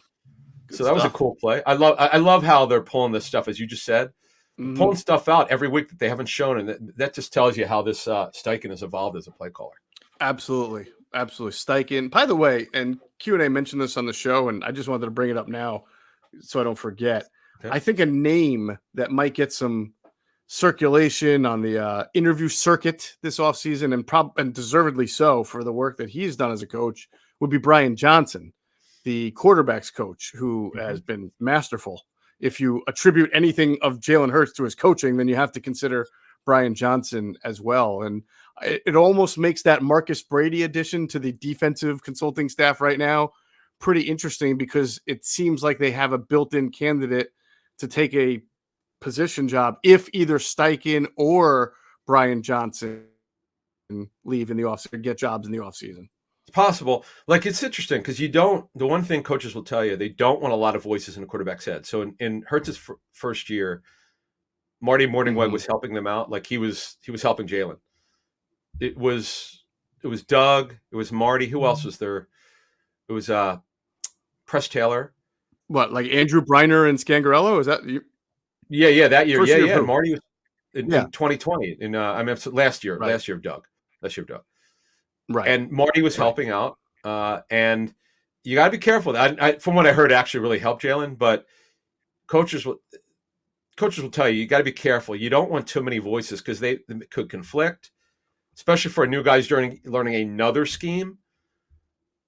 So that was a cool play. I love how they're pulling this stuff, as you just said, pulling stuff out every week that they haven't shown, and that just tells you how this Steichen has evolved as a play caller. Absolutely. Steichen. By the way, and Q&A mentioned this on the show, and I just wanted to bring it up now so I don't forget. Okay. I think a name that might get some circulation on the interview circuit this offseason, and deservedly so for the work that he's done as a coach, would be Brian Johnson, the quarterback's coach, who has been masterful. If you attribute anything of Jalen Hurts to his coaching, then you have to consider Brian Johnson as well. And it almost makes that Marcus Brady addition to the defensive consulting staff right now pretty interesting, because it seems like they have a built-in candidate to take a position job if either Steichen or Brian Johnson leave in the offseason, get jobs in the offseason. It's possible. Like, it's interesting because the one thing coaches will tell you, they don't want a lot of voices in a quarterback's head. So in Hurts's first year, Marty Morningweg was helping them out. Like he was helping Jalen. It was Doug. It was Marty. Who else was there? It was Press Taylor. What, like Andrew Briner and Scangarello? Is that you? Yeah, that year. Yeah. Marty was in 2020. Last year. Last year of Doug. Right. And Marty was helping out. And you got to be careful. From what I heard, it actually really helped Jalen. But coaches will tell you got to be careful. You don't want too many voices because they could conflict, especially for a new guy who's learning another scheme.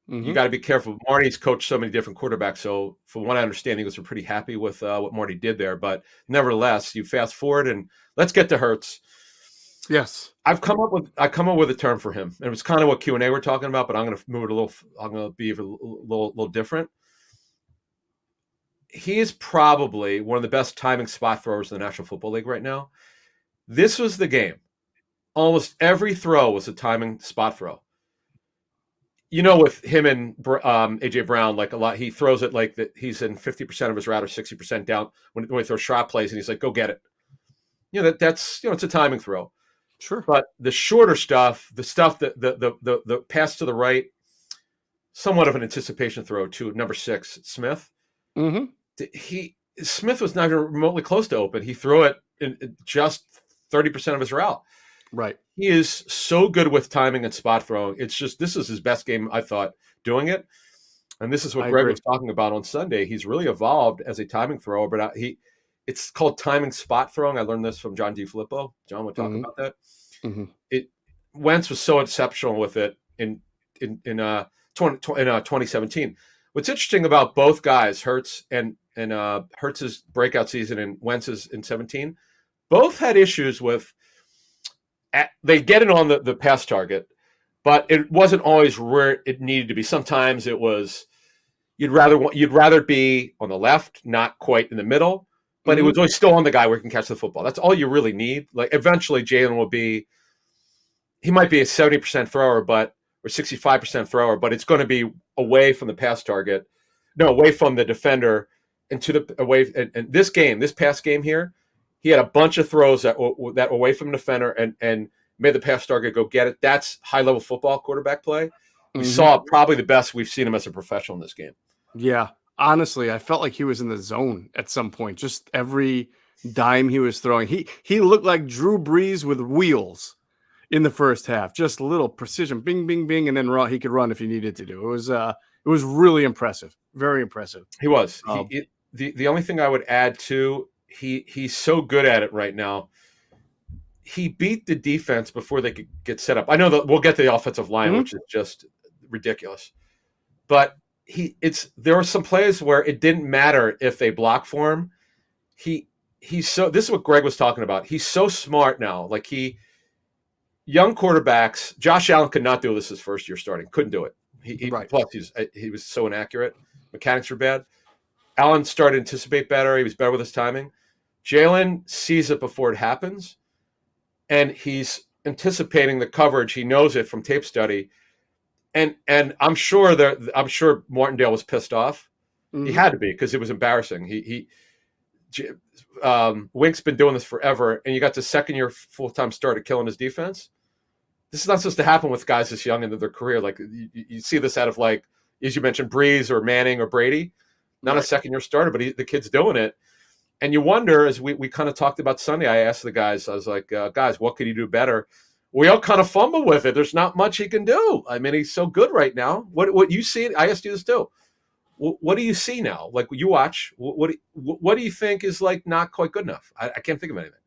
You got to be careful. Marty's coached so many different quarterbacks, so from what I understand, he was pretty happy with what Marty did there. But nevertheless, you fast forward and let's get to Hurts. Yes, I've come up with a term for him. It was kind of what Q&A we're talking about, but I'm going to move it a little. I'm going to be a little different. He is probably one of the best timing spot throwers in the National Football League right now. This was the game. Almost every throw was a timing spot throw. With him and AJ Brown, like a lot, he throws it like that. He's in 50% of his route or 60% down when he throws shot plays, and he's like, "Go get it." That's it's a timing throw. Sure. But the shorter stuff, the stuff that the pass to the right, somewhat of an anticipation throw to number 6 Smith. Smith was not even remotely close to open. He threw it in just 30% of his route. Right. He is so good with timing and spot throwing. It's just, this is his best game, I thought, doing it. And this is what Greg was talking about on Sunday. He's really evolved as a timing thrower, but it's called timing spot throwing. I learned this from John DiFilippo. John would talk about that. Wentz was so exceptional with it in 2017. What's interesting about both guys, Hurts and Hurts's breakout season and Wentz's in 17, both had issues with they get it on the pass target, but it wasn't always where it needed to be. Sometimes it was you'd rather be on the left, not quite in the middle, but it was always still on the guy where he can catch the football. That's all you really need. Like eventually Jalen he might be a 70% thrower, or 65% thrower, but it's going to be away from the pass target, away from the defender, and And this past game here, he had a bunch of throws that were away from the defender and made the pass target go get it. That's high-level football quarterback play. We saw probably the best we've seen him as a professional in this game. Yeah. Honestly, I felt like he was in the zone at some point. Just every dime he was throwing. He looked like Drew Brees with wheels in the first half. Just a little precision. Bing, bing, bing, and then he could run if he needed to do. It was really impressive. Very impressive. He was. The only thing I would add to he's so good at it right now. He beat the defense before they could get set up. I know that we'll get to the offensive line, which is just ridiculous. But there were some plays where it didn't matter if they block for him. This is what Greg was talking about. He's so smart now. Like young quarterbacks, Josh Allen could not do this his first year starting. Couldn't do it. Plus he was so inaccurate. Mechanics were bad. Allen started to anticipate better. He was better with his timing. Jalen sees it before it happens, and he's anticipating the coverage. He knows it from tape study, and I'm sure Martindale was pissed off. He had to be because it was embarrassing. Wink's been doing this forever, and you got the second year full-time starter killing his defense. This is not supposed to happen with guys this young into their career. Like you see this out of, like, as you mentioned, Breeze or Manning or Brady. Not a second-year starter, but the kid's doing it. And you wonder, as we kind of talked about Sunday, I asked the guys, I was like, guys, what could he do better? We all kind of fumble with it. There's not much he can do. I mean, he's so good right now. What you see, I asked you this too. What do you see now? Like, you watch, what do you think is, like, not quite good enough? I can't think of anything.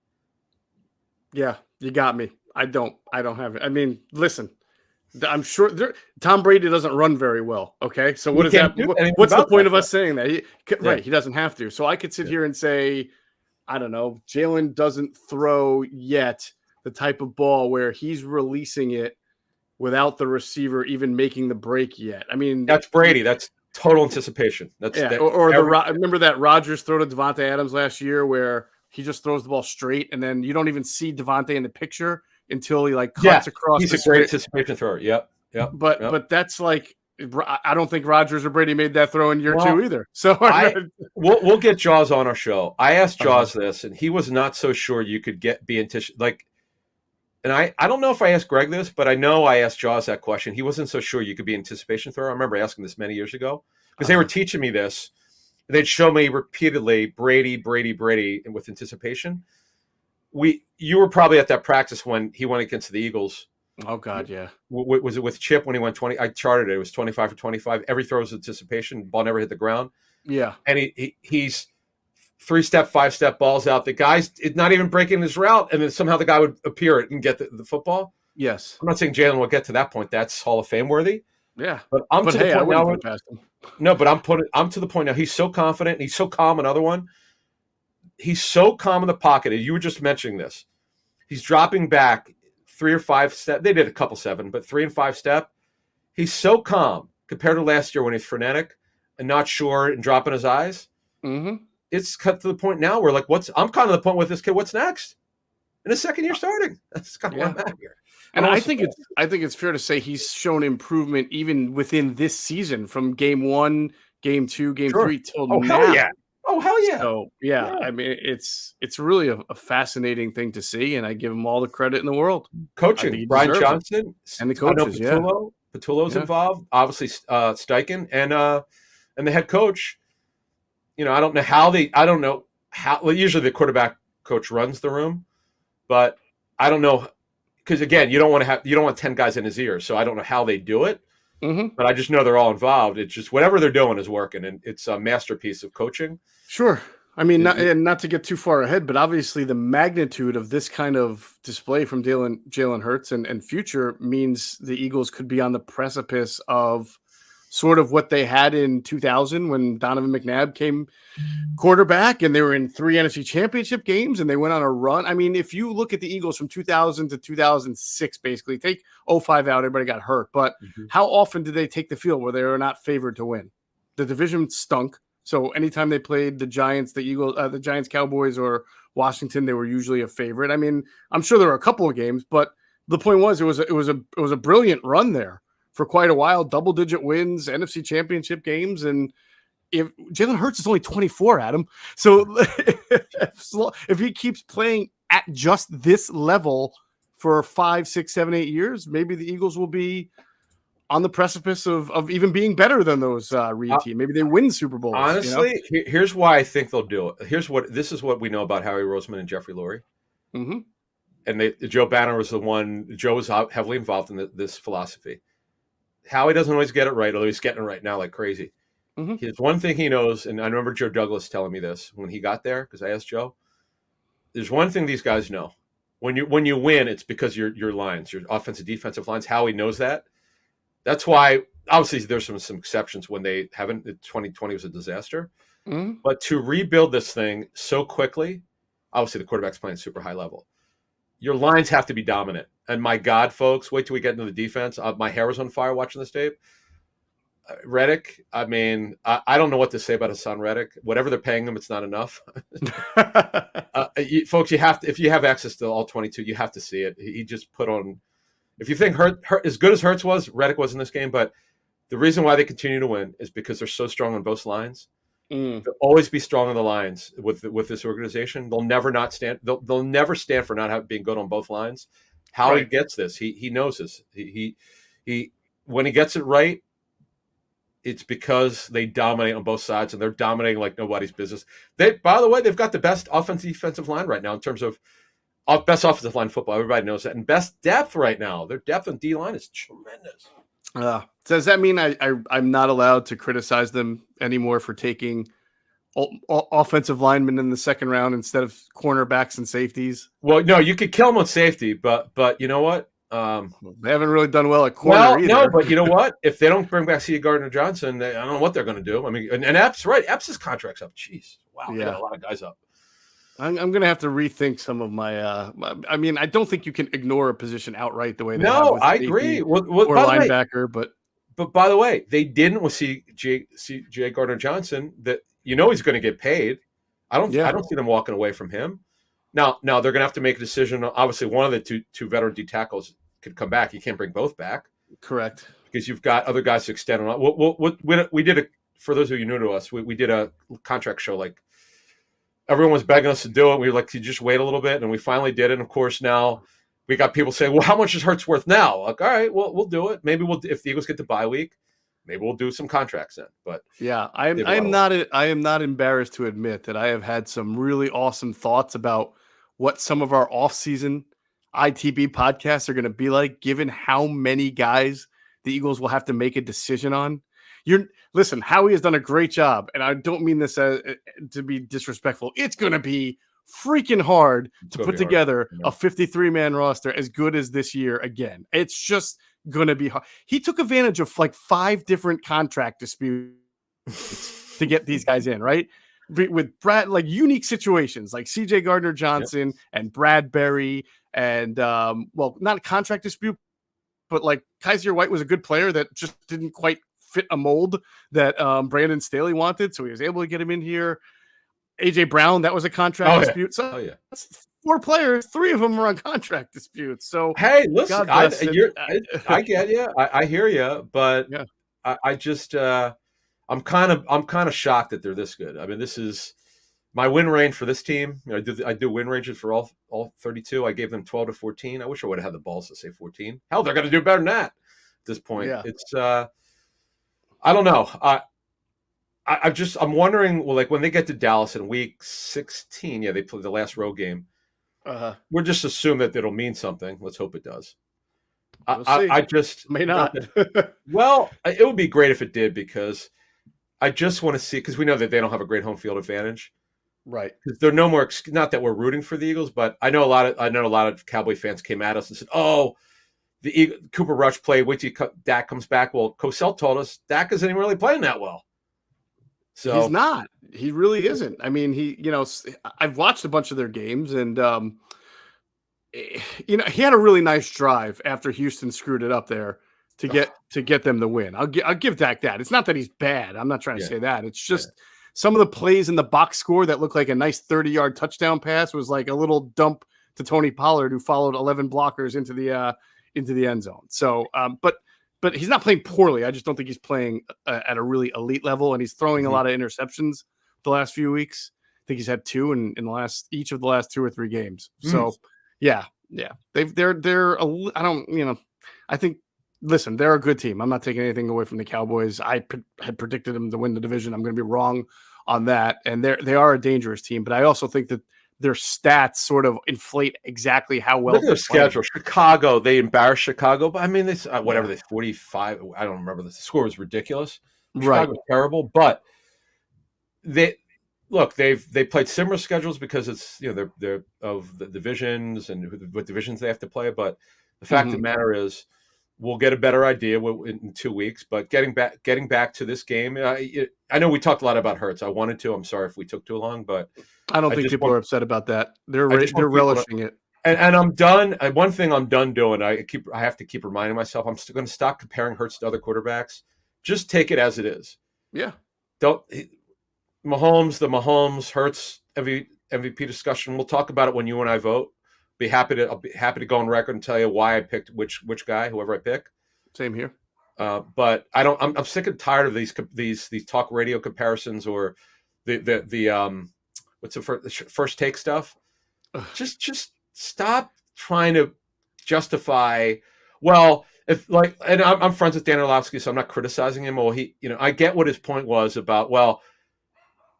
Yeah, you got me. I don't have it. I mean, listen, I'm sure Tom Brady doesn't run very well. Okay, so what is that? What's the point of us saying that? Right, he doesn't have to. So I could sit here and say, I don't know, Jalen doesn't throw yet the type of ball where he's releasing it without the receiver even making the break yet. I mean, that's Brady. That's total anticipation. Remember that Rodgers throw to Devontae Adams last year where he just throws the ball straight and then you don't even see Devontae in the picture until he like cuts across. He's a great anticipation thrower. Yep. But that's like, I don't think Rodgers or Brady made that throw in year 2 either. So we'll get Jaws on our show. I asked Jaws this, and he was not so sure you could be like. And I don't know if I asked Greg this, but I know I asked Jaws that question. He wasn't so sure you could be anticipation thrower. I remember asking this many years ago because they were teaching me this. They'd show me repeatedly Brady, and with anticipation. You were probably at that practice when he went against the Eagles. Oh God, yeah. Was it with Chip when he went 20? I charted it. It was 25 for 25. Every throw was anticipation. Ball never hit the ground. Yeah, and he's 3-step, 5-step balls out. The guy's not even breaking his route, and then somehow the guy would appear and get the football. Yes. I'm not saying Jalen will get to that point. That's Hall of Fame worthy. Yeah. But I'm to the point now. No, but I'm to the point now. He's so confident. He's so calm. Another one. He's so calm in the pocket. You were just mentioning this. He's dropping back 3 or 5 step. They did a couple 7, but 3 and 5 step. He's so calm compared to last year when he's frenetic and not sure and dropping his eyes. Mm-hmm. It's cut to the point now where I'm kind of the point with this kid. What's next? In his second year starting. That's kind of where I'm at here. And I think it's fair to say he's shown improvement even within this season from game 1, game 2, game 3 till now. Hell yeah. So I mean it's really a fascinating thing to see, and I give him all the credit in the world. Coaching, Brian Johnson and the coaches. Patullo's involved, obviously Steichen and the head coach. I don't know how. Well, usually the quarterback coach runs the room, but I don't know because again, you don't want 10 guys in his ear, so I don't know how they do it. Mm-hmm. But I just know they're all involved. It's just whatever they're doing is working, and it's a masterpiece of coaching. Sure. I mean, not to get too far ahead, but obviously the magnitude of this kind of display from Jalen Hurts and future means the Eagles could be on the precipice of sort of what they had in 2000 when Donovan McNabb came quarterback and they were in 3 NFC championship games and they went on a run. I mean, if you look at the Eagles from 2000 to 2006, basically take 05 out, everybody got hurt. But how often did they take the field where they were not favored to win? The division stunk. So anytime they played the Giants, the Giants, Cowboys, or Washington, they were usually a favorite. I mean, I'm sure there were a couple of games, but the point was it was a brilliant run there for quite a while. Double-digit wins, NFC championship games, and if Jalen Hurts is only 24, Adam, so if he keeps playing at just this level for 5, 6, 7, 8 years, maybe the Eagles will be on the precipice of even being better than those Reed team. Maybe they win Super Bowls. Honestly, here's why I think they'll do it. This is what we know about Howie Roseman and Jeffrey Lurie. Mm-hmm. And Joe Banner was the one. Joe was heavily involved in this philosophy. Howie doesn't always get it right, although he's getting it right now like crazy. Mm-hmm. There's one thing he knows, and I remember Joe Douglas telling me this when he got there, because I asked Joe. There's one thing these guys know. When you win, it's because your lines, your offensive, defensive lines. Howie knows that. That's why, obviously, there's some exceptions when they haven't. 2020 was a disaster. Mm-hmm. But to rebuild this thing so quickly, obviously the quarterback's playing super high level. Your lines have to be dominant. And my God, folks, wait till we get into the defense. My hair was on fire watching this tape. Reddick, I mean, I don't know what to say about Haason Reddick. Whatever they're paying him, it's not enough. Folks, you have to, if you have access to all 22, you have to see it. He just put on. If you think Hurt as good as Hurts was, Reddick was in this game. But the reason why they continue to win is because they're so strong on both lines. They'll always be strong on the lines with this organization. They'll never not stand. They'll never stand for not being good on both lines. How he gets this, he knows this. He when he gets it right, it's because they dominate on both sides, and they're dominating like nobody's business. By the way, they've got the best offensive defensive line right now in terms of best offensive line football. Everybody knows that, and best depth right now. Their depth on D line is tremendous. Does that mean I'm not allowed to criticize them anymore for taking offensive linemen in the second round instead of cornerbacks and safeties? Well, no, you could kill them on safety, but you know what? They haven't really done well at corner either. No, but you know what? If they don't bring back C. Gardner-Johnson, I don't know what they're going to do. I mean, and Epps, right? Epps' contract's up. Jeez, wow, they got a lot of guys up. I'm going to have to rethink some of my. I mean, I don't think you can ignore a position outright the way they have with I agree. Or linebacker, but by the way, they didn't with C.J. Gardner-Johnson. That he's going to get paid. I don't see them walking away from him. Now they're going to have to make a decision. Obviously, one of the two veteran D tackles could come back. You can't bring both back. Correct. Because you've got other guys to extend on. We did for those of you new to us, we did a contract show. Like everyone was begging us to do it. We were like, could you just wait a little bit? And we finally did it. And of course, now we got people saying, well, how much is Hurts worth now? Like, all right, well, we'll do it. Maybe if the Eagles get the bye week, maybe we'll do some contracts then. But yeah, I am not embarrassed to admit that I have had some really awesome thoughts about what some of our off-season ITB podcasts are going to be like, given how many guys the Eagles will have to make a decision on. Listen, Howie has done a great job, and I don't mean this to be disrespectful. It's going to be freaking hard to put together a 53-man roster as good as this year again. It's just going to be hard. He took advantage of like 5 different contract disputes to get these guys in, right? With Brad, like unique situations like CJ Gardner-Johnson and Bradbury and, not a contract dispute, but like Kaiser White was a good player that just didn't quite fit a mold that Brandon Staley wanted. So he was able to get him in here. AJ Brown, that was a contract dispute. So that's 4 players, 3 of them are on contract disputes. So hey, listen, I get you. I hear you, but I just I'm kind of shocked that they're this good. I mean, this is my win range for this team. I do win ranges for all 32. I gave them 12 to 14. I wish I would have had the balls to say 14. Hell, they're going to do better than that at this point. Yeah. It's I don't know. I'm wondering. Well, like when they get to Dallas in week 16, they play the last road game. We'll just assume that it'll mean something. Let's hope it does. I just may not. Well, it would be great if it did, because I just want to see, because we know that they don't have a great home field advantage, right? Because they're no more. Not that we're rooting for the Eagles, but I know a lot of Cowboy fans came at us and said, "Oh, Cooper Rush played. Wait till Dak comes back." Well, Cosell told us Dak isn't even really playing that well. So he's not. He really isn't. I mean, I've watched a bunch of their games, and he had a really nice drive after Houston screwed it up there to get them the win. I'll give Dak that. It's not that he's bad. I'm not trying to say that. It's just some of the plays in the box score that looked like a nice 30-yard touchdown pass was like a little dump to Tony Pollard, who followed 11 blockers into the end zone. So, but he's not playing poorly. I just don't think he's playing at a really elite level, and he's throwing a lot of interceptions the last few weeks. I think he's had 2 in each of the last 2 or 3 games. So, yeah. I think. Listen, they're a good team. I'm not taking anything away from the Cowboys. I had predicted them to win the division. I'm going to be wrong on that, and they are a dangerous team. But I also think that their stats sort of inflate exactly how well. Look at their schedule. Chicago, they embarrassed Chicago, but I mean, they 45. I don't remember. The score was ridiculous. Chicago was terrible, but they've played similar schedules because it's they're of the divisions and what divisions they have to play. But the fact of the matter is, we'll get a better idea in 2 weeks. But getting back to this game, I know we talked a lot about Hurts. I wanted to. I'm sorry if we took too long, but I don't think people are upset about that. They're relishing it. And I'm done. One thing I'm done doing, I have to keep reminding myself, I'm still going to stop comparing Hurts to other quarterbacks. Just take it as it is. Yeah. The Mahomes, Hurts, MVP discussion. We'll talk about it when you and I vote. I'll be happy to go on record and tell you why I picked which guy, whoever I pick. Same here. But I'm sick and tired of these talk radio comparisons or the what's the first take stuff. Just stop trying to justify. Well, and I'm friends with Dan Orlovsky, so I'm not criticizing him. Well, I get what his point was about. Well,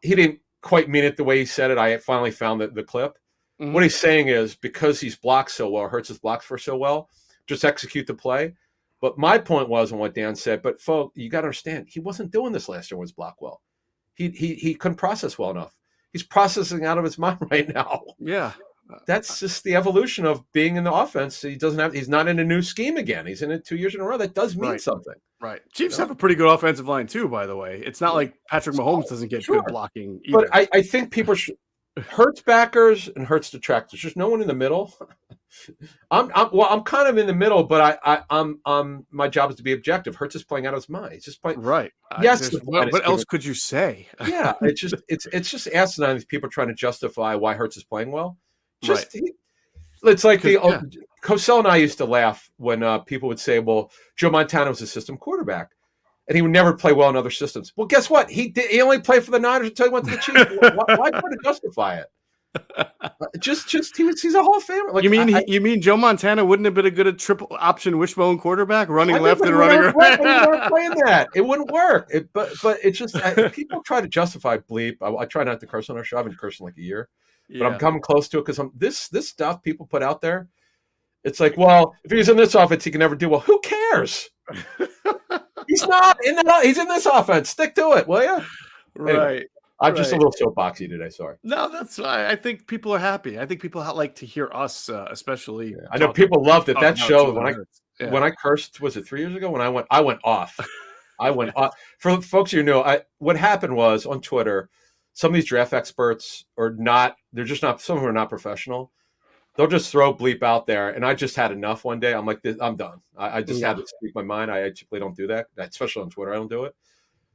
he didn't quite mean it the way he said it. I finally found the clip. Mm-hmm. What he's saying is, because he's blocked so well, Hurts is blocked for so well, just execute the play. But my point was on what Dan said, but folks, you got to understand, he wasn't doing this last year when he was blocked well. He couldn't process well enough. He's processing out of his mind right now. Yeah. That's just the evolution of being in the offense. He's not in a new scheme again. He's in it 2 years in a row. That does mean something. Right. Chiefs have a pretty good offensive line too, by the way. It's not like Patrick Mahomes doesn't get good blocking either. But I think people should. Hurts backers and Hurts detractors. There's no one in the middle. I'm kind of in the middle, but I'm my job is to be objective. Hurts is playing out of his mind. He's just playing. Right. Yes. What else could you say? Yeah. It's just asinine. These people trying to justify why Hurts is playing well. Just it's like Cosell and I used to laugh when people would say, "Well, Joe Montana was a system quarterback, and he would never play well in other systems." Well, guess what? He only played for the Niners until he went to the Chiefs. Why try to justify it? He's a Hall of Famer. Like, you mean Joe Montana wouldn't have been a good triple option wishbone quarterback, running left and running right? He never playing that. It wouldn't work. But it's just people try to justify bleep. I try not to curse on our show. I've been cursing like a year, but I'm coming close to it because this stuff people put out there. It's like, well, if he's in this offense, he can never do well. Who cares? He's not in that. He's in this offense. Stick to it, will you? Right. Anyway, I'm just a little soapboxy today. Sorry. No, that's fine. I think people are happy. I think people like to hear us, especially. I know people loved it. That show when I cursed, was it 3 years ago? When I went off. I went off. For folks you know, what happened was on Twitter, some of these draft experts are not. They're just not. Some of them are not professional. They'll just throw bleep out there, and I just had enough one day. I'm like, I'm done. I just had to speak my mind. I typically don't do that, especially on Twitter. I don't do it.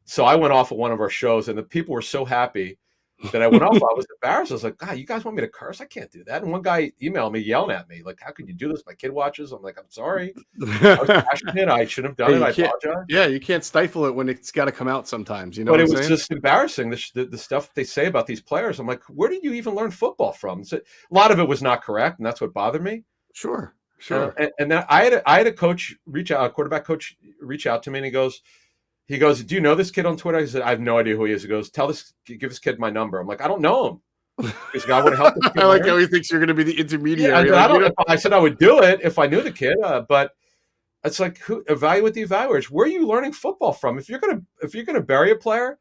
So I went off at one of our shows, and the people were so happy that I went off. I was embarrassed. I was like, God, you guys want me to curse? I can't do that. And one guy emailed me, yelling at me, like, how could you do this? My kid watches. I'm like, I'm sorry. I was passionate. I shouldn't have done it. I apologize. Yeah, you can't stifle it when it's got to come out sometimes. You know, but it was just embarrassing, the stuff they say about these players. I'm like, where did you even learn football from? So, a lot of it was not correct, and that's what bothered me. Sure. And then I had a coach a quarterback coach reach out to me, and he goes, do you know this kid on Twitter? I said, I have no idea who he is. He goes, give this kid my number. I'm like, I don't know him. Because I would help this kid. I like how he thinks you're going to be the intermediary. Yeah, I said I would do it if I knew the kid, but it's like, evaluate the evaluators. Where are you learning football from? If you're gonna bury a player,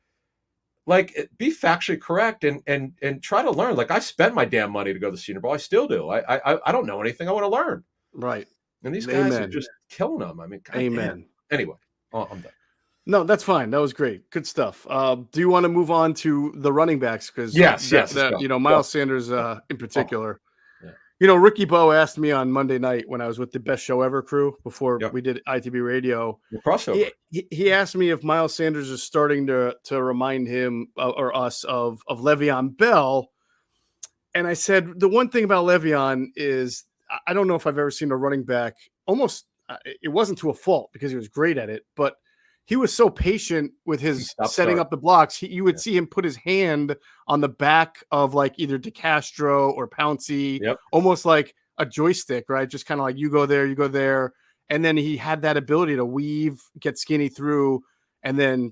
like, be factually correct and try to learn. Like, I spent my damn money to go to the Senior Bowl. I still do. I don't know anything. I want to learn. Right. And these guys are just killing them. I mean, God amen. Damn. Anyway, I'm done. No, that's fine. That was great. Good stuff. Do you want to move on to the running backs? Because yes. Miles Sanders in particular. You know, Ricky Bo asked me on Monday night when I was with the Best Show Ever crew before we did ITB Radio. Crossover. He asked me if Miles Sanders is starting to remind him or us of Le'Veon Bell. And I said, the one thing about Le'Veon is I don't know if I've ever seen a running back almost it wasn't to a fault because he was great at it, but he was so patient with his setting up the blocks. You would see him put his hand on the back of like either DeCastro or Pouncey, almost like a joystick, right? Just kind of like you go there. And then he had that ability to weave, get skinny through, and then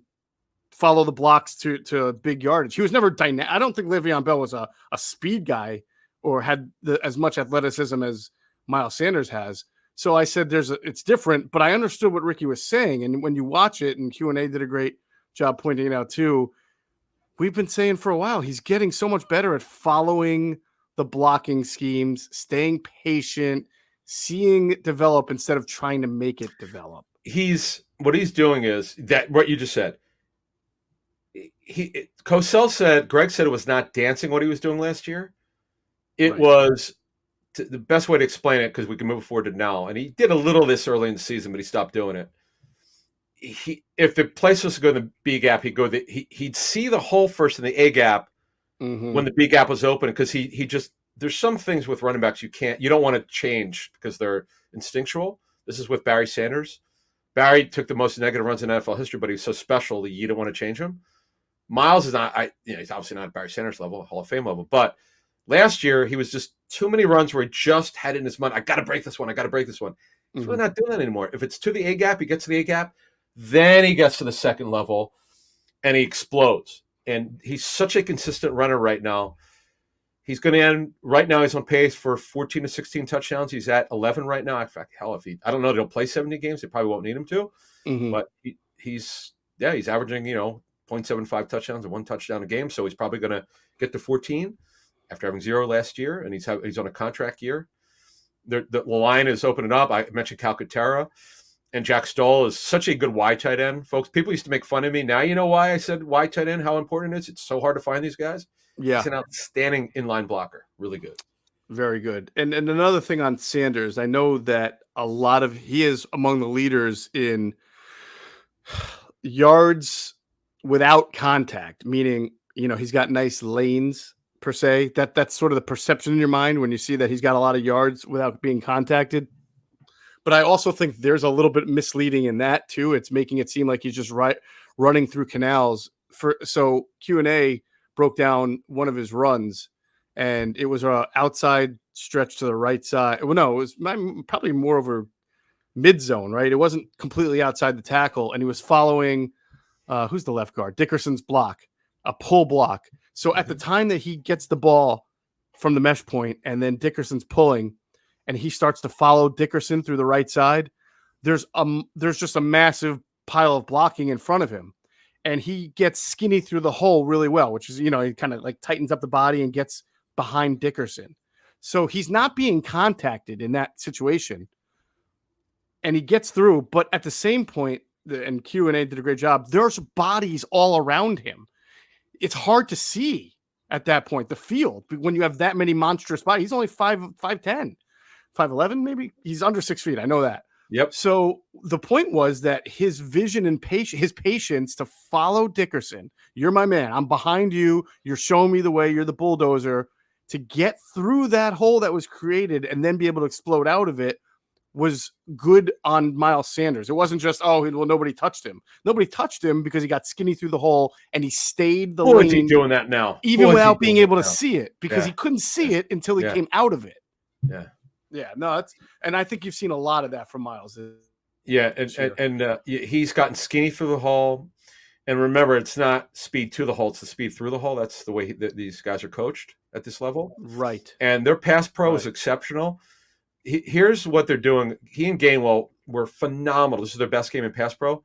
follow the blocks to big yardage. He was never dynamic. I don't think Le'Veon Bell was a speed guy or had as much athleticism as Miles Sanders has. So I said it's different, but I understood what Ricky was saying. And when you watch it, and Q&A did a great job pointing it out too, we've been saying for a while, he's getting so much better at following the blocking schemes, staying patient, seeing it develop instead of trying to make it develop. What he's doing is that what you just said. Greg said it was not dancing what he was doing last year. It was the best way to explain it, because we can move forward to now. And he did a little of this early in the season, but he stopped doing it. If the place was to go in the B gap, he'd see the hole first in the A gap when the B gap was open, because he just, there's some things with running backs you don't want to change because they're instinctual. This is with Barry Sanders. Barry took the most negative runs in NFL history, but he's so special that you don't want to change him. Miles is not, he's obviously not at Barry Sanders level, Hall of Fame level, but last year he was just too many runs where he just had it in his mind, I got to break this one. He's really not doing that anymore. If it's to the A gap, he gets to the A gap, then he gets to the second level and he explodes. And he's such a consistent runner right now. He's going to end right now. He's on pace for 14 to 16 touchdowns. He's at 11 right now. In fact, hell, I don't know, they'll play 70 games. They probably won't need him to, but he's averaging, 0.75 touchdowns and 1 touchdown a game. So he's probably going to get to 14 after having 0 last year. And he's on a contract year. The line is opening up. I mentioned Calcaterra, and Jack Stoll is such a good wide tight end. Folks, people used to make fun of me. Now you know why I said wide tight end, how important it is. It's so hard to find these guys. Yeah. He's an outstanding inline blocker. Really good. Very good. And another thing on Sanders, I know that he is among the leaders in yards without contact, meaning, he's got nice lanes per se. That's sort of the perception in your mind when you see that he's got a lot of yards without being contacted. But I also think there's a little bit misleading in that too. It's making it seem like he's just running through canals. So Q&A broke down one of his runs, and it was a outside stretch to the right side. Well, no, it was probably more over mid zone, right? It wasn't completely outside the tackle, and he was following who's the left guard? Dickerson's block, a pull block. So at the time that he gets the ball from the mesh point, and then Dickerson's pulling, and he starts to follow Dickerson through the right side, there's just a massive pile of blocking in front of him. And he gets skinny through the hole really well, which is, he kind of like tightens up the body and gets behind Dickerson. So he's not being contacted in that situation. And he gets through, but at the same point, and Q&A did a great job, there's bodies all around him. It's hard to see at that point, the field, when you have that many monstrous bodies. He's only 5'10", 5'11", maybe. He's under 6 feet. I know that. Yep. So the point was that his vision and his patience to follow Dickerson. You're my man. I'm behind you. You're showing me the way. You're the bulldozer. To get through that hole that was created and then be able to explode out of it was good on Miles Sanders. It wasn't just, nobody touched him. Nobody touched him because he got skinny through the hole and he stayed the lane. Is he doing that now? Even without being able to see it, because he couldn't see it until he came out of it. Yeah. Yeah, no, and I think you've seen a lot of that from Miles. Yeah, and he's gotten skinny through the hole. And remember, it's not speed to the hole; it's the speed through the hole. That's the way these guys are coached at this level, right? And their pass pro is exceptional. Here's what they're doing. He and Gainwell were phenomenal. This is their best game in pass pro.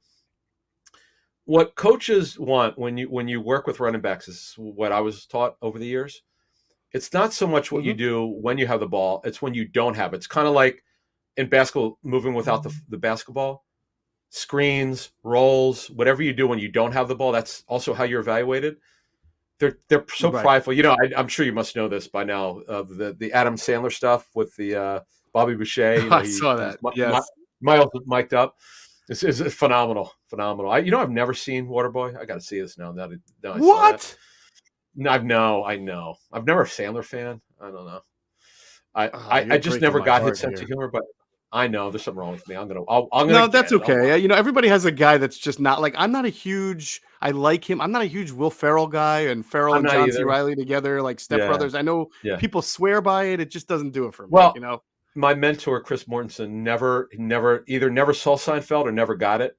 What coaches want when you work with running backs is what I was taught over the years. It's not so much what you do when you have the ball. It's when you don't have it. It's kind of like in basketball, moving without the basketball, screens, rolls, whatever you do when you don't have the ball. That's also how you're evaluated. They're so prideful. I'm sure you must know this by now. The Adam Sandler stuff with the Bobby Boucher. I saw that. Yes. Miles was mic'd up. This is phenomenal. I've never seen Waterboy. I got to see this now. Now I saw that. I know. I've never a Sandler fan. I don't know. I just never got his sense of humor, but I know there's something wrong with me. I'm gonna. No, that's okay. Everybody has a guy that's just not like. I'm not a huge. I like him. I'm not a huge Will Ferrell guy, and Ferrell and John C. Reilly together, like Step Brothers. I know people swear by it. It just doesn't do it for me. Well, my mentor Chris Mortensen never saw Seinfeld or never got it.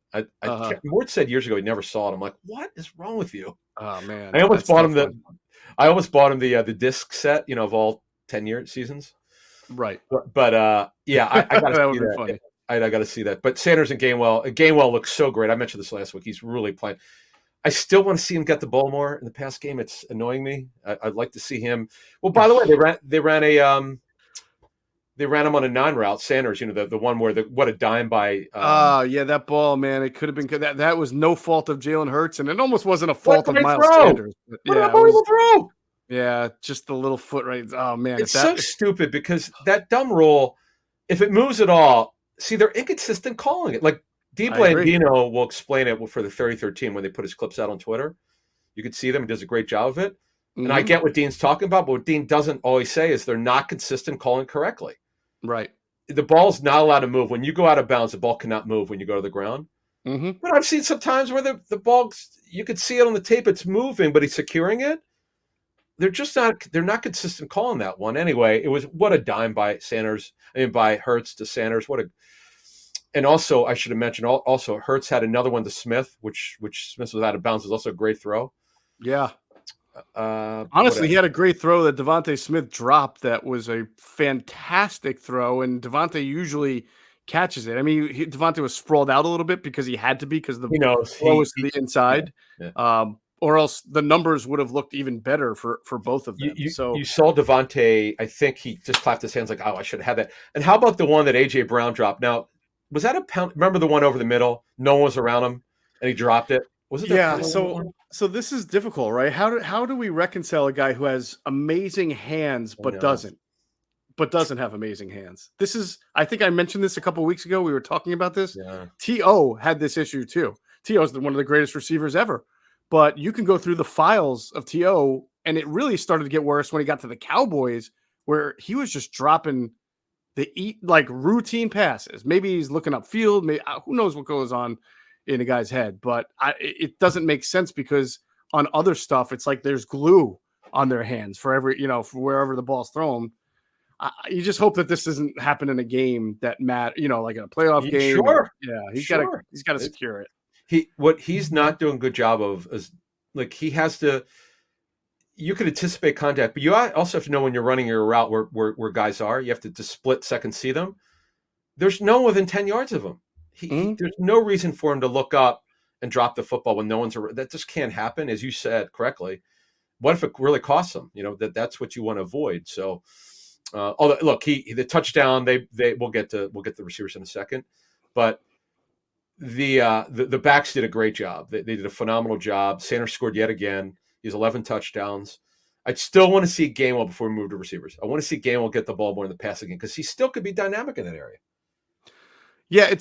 Mort said years ago he never saw it. I'm like, what is wrong with you? Oh man, I almost bought him the disc set, of all 10-year seasons. Right. But I got to that would see be that. funny. I got to see that. But Sanders and Gainwell looks so great. I mentioned this last week. He's really playing. I still want to see him get the ball more in the pass game. It's annoying me. I'd like to see him. Well, by the way, they ran him on a 9 route. Sanders, the one where what a dime by. That ball, man. It could have been good. That was no fault of Jalen Hurts, and it almost wasn't a fault of Miles Sanders. What a horrible throw! Yeah, just the little foot right. Oh man, it's so stupid because that dumb rule. If it moves at all, see, they're inconsistent calling it. Like Dee Blandino will explain it for the 33rd team when they put his clips out on Twitter. You can see them. He does a great job of it. Mm-hmm. And I get what Dean's talking about, but what Dean doesn't always say is they're not consistent calling correctly. Right. The ball's not allowed to move. When you go out of bounds, the ball cannot move when you go to the ground. Mm-hmm. But I've seen some times where the ball, you could see it on the tape, it's moving, but he's securing it. They're not consistent calling that one. Anyway, it was what a dime by Hurts to Sanders. And also I should have mentioned also Hurts had another one to Smith, which Smith was out of bounds. It was also a great throw. Yeah. Honestly, he had a great throw that Devontae Smith dropped. That was a fantastic throw, and Devontae usually catches it. I mean, Devontae was sprawled out a little bit because he had to be because the throw was to the inside. Yeah. Or else the numbers would have looked even better for both of them. You saw Devontae, I think he just clapped his hands like, oh, I should have had that. And how about the one that A.J. Brown dropped? Now, was that a pound? Remember the one over the middle? No one was around him, and he dropped it? Was it? Yeah, so this is difficult, right? How do we reconcile a guy who has amazing hands but doesn't have amazing hands? This is, I think I mentioned this a couple of weeks ago. We were talking about this. Yeah. T.O. had this issue too. T.O. is one of the greatest receivers ever. But you can go through the files of T.O., And it really started to get worse when he got to the Cowboys, where he was just dropping like routine passes. Maybe he's looking upfield. Maybe, who knows what goes on in a guy's head, but it doesn't make sense because on other stuff, it's like there's glue on their hands for for wherever the ball's thrown. You just hope that this doesn't happen in a game that like in a playoff game. Sure. He's got to secure it. What he's not doing a good job of is like he has to. You can anticipate contact, but you also have to know when you're running your route where guys are. You have to split second see them. There's no one within 10 yards of him. There's no reason for him to look up and drop the football when no one's around. That just can't happen, as you said correctly. What if it really costs him? That's what you want to avoid. So, look, the touchdown. We'll get the receivers in a second, but the backs did a great job. They did a phenomenal job. Sanders scored yet again. He has 11 touchdowns. I still want to see Gainwell before we move to receivers. I want to see Gainwell get the ball more in the passing game because he still could be dynamic in that area. Yeah,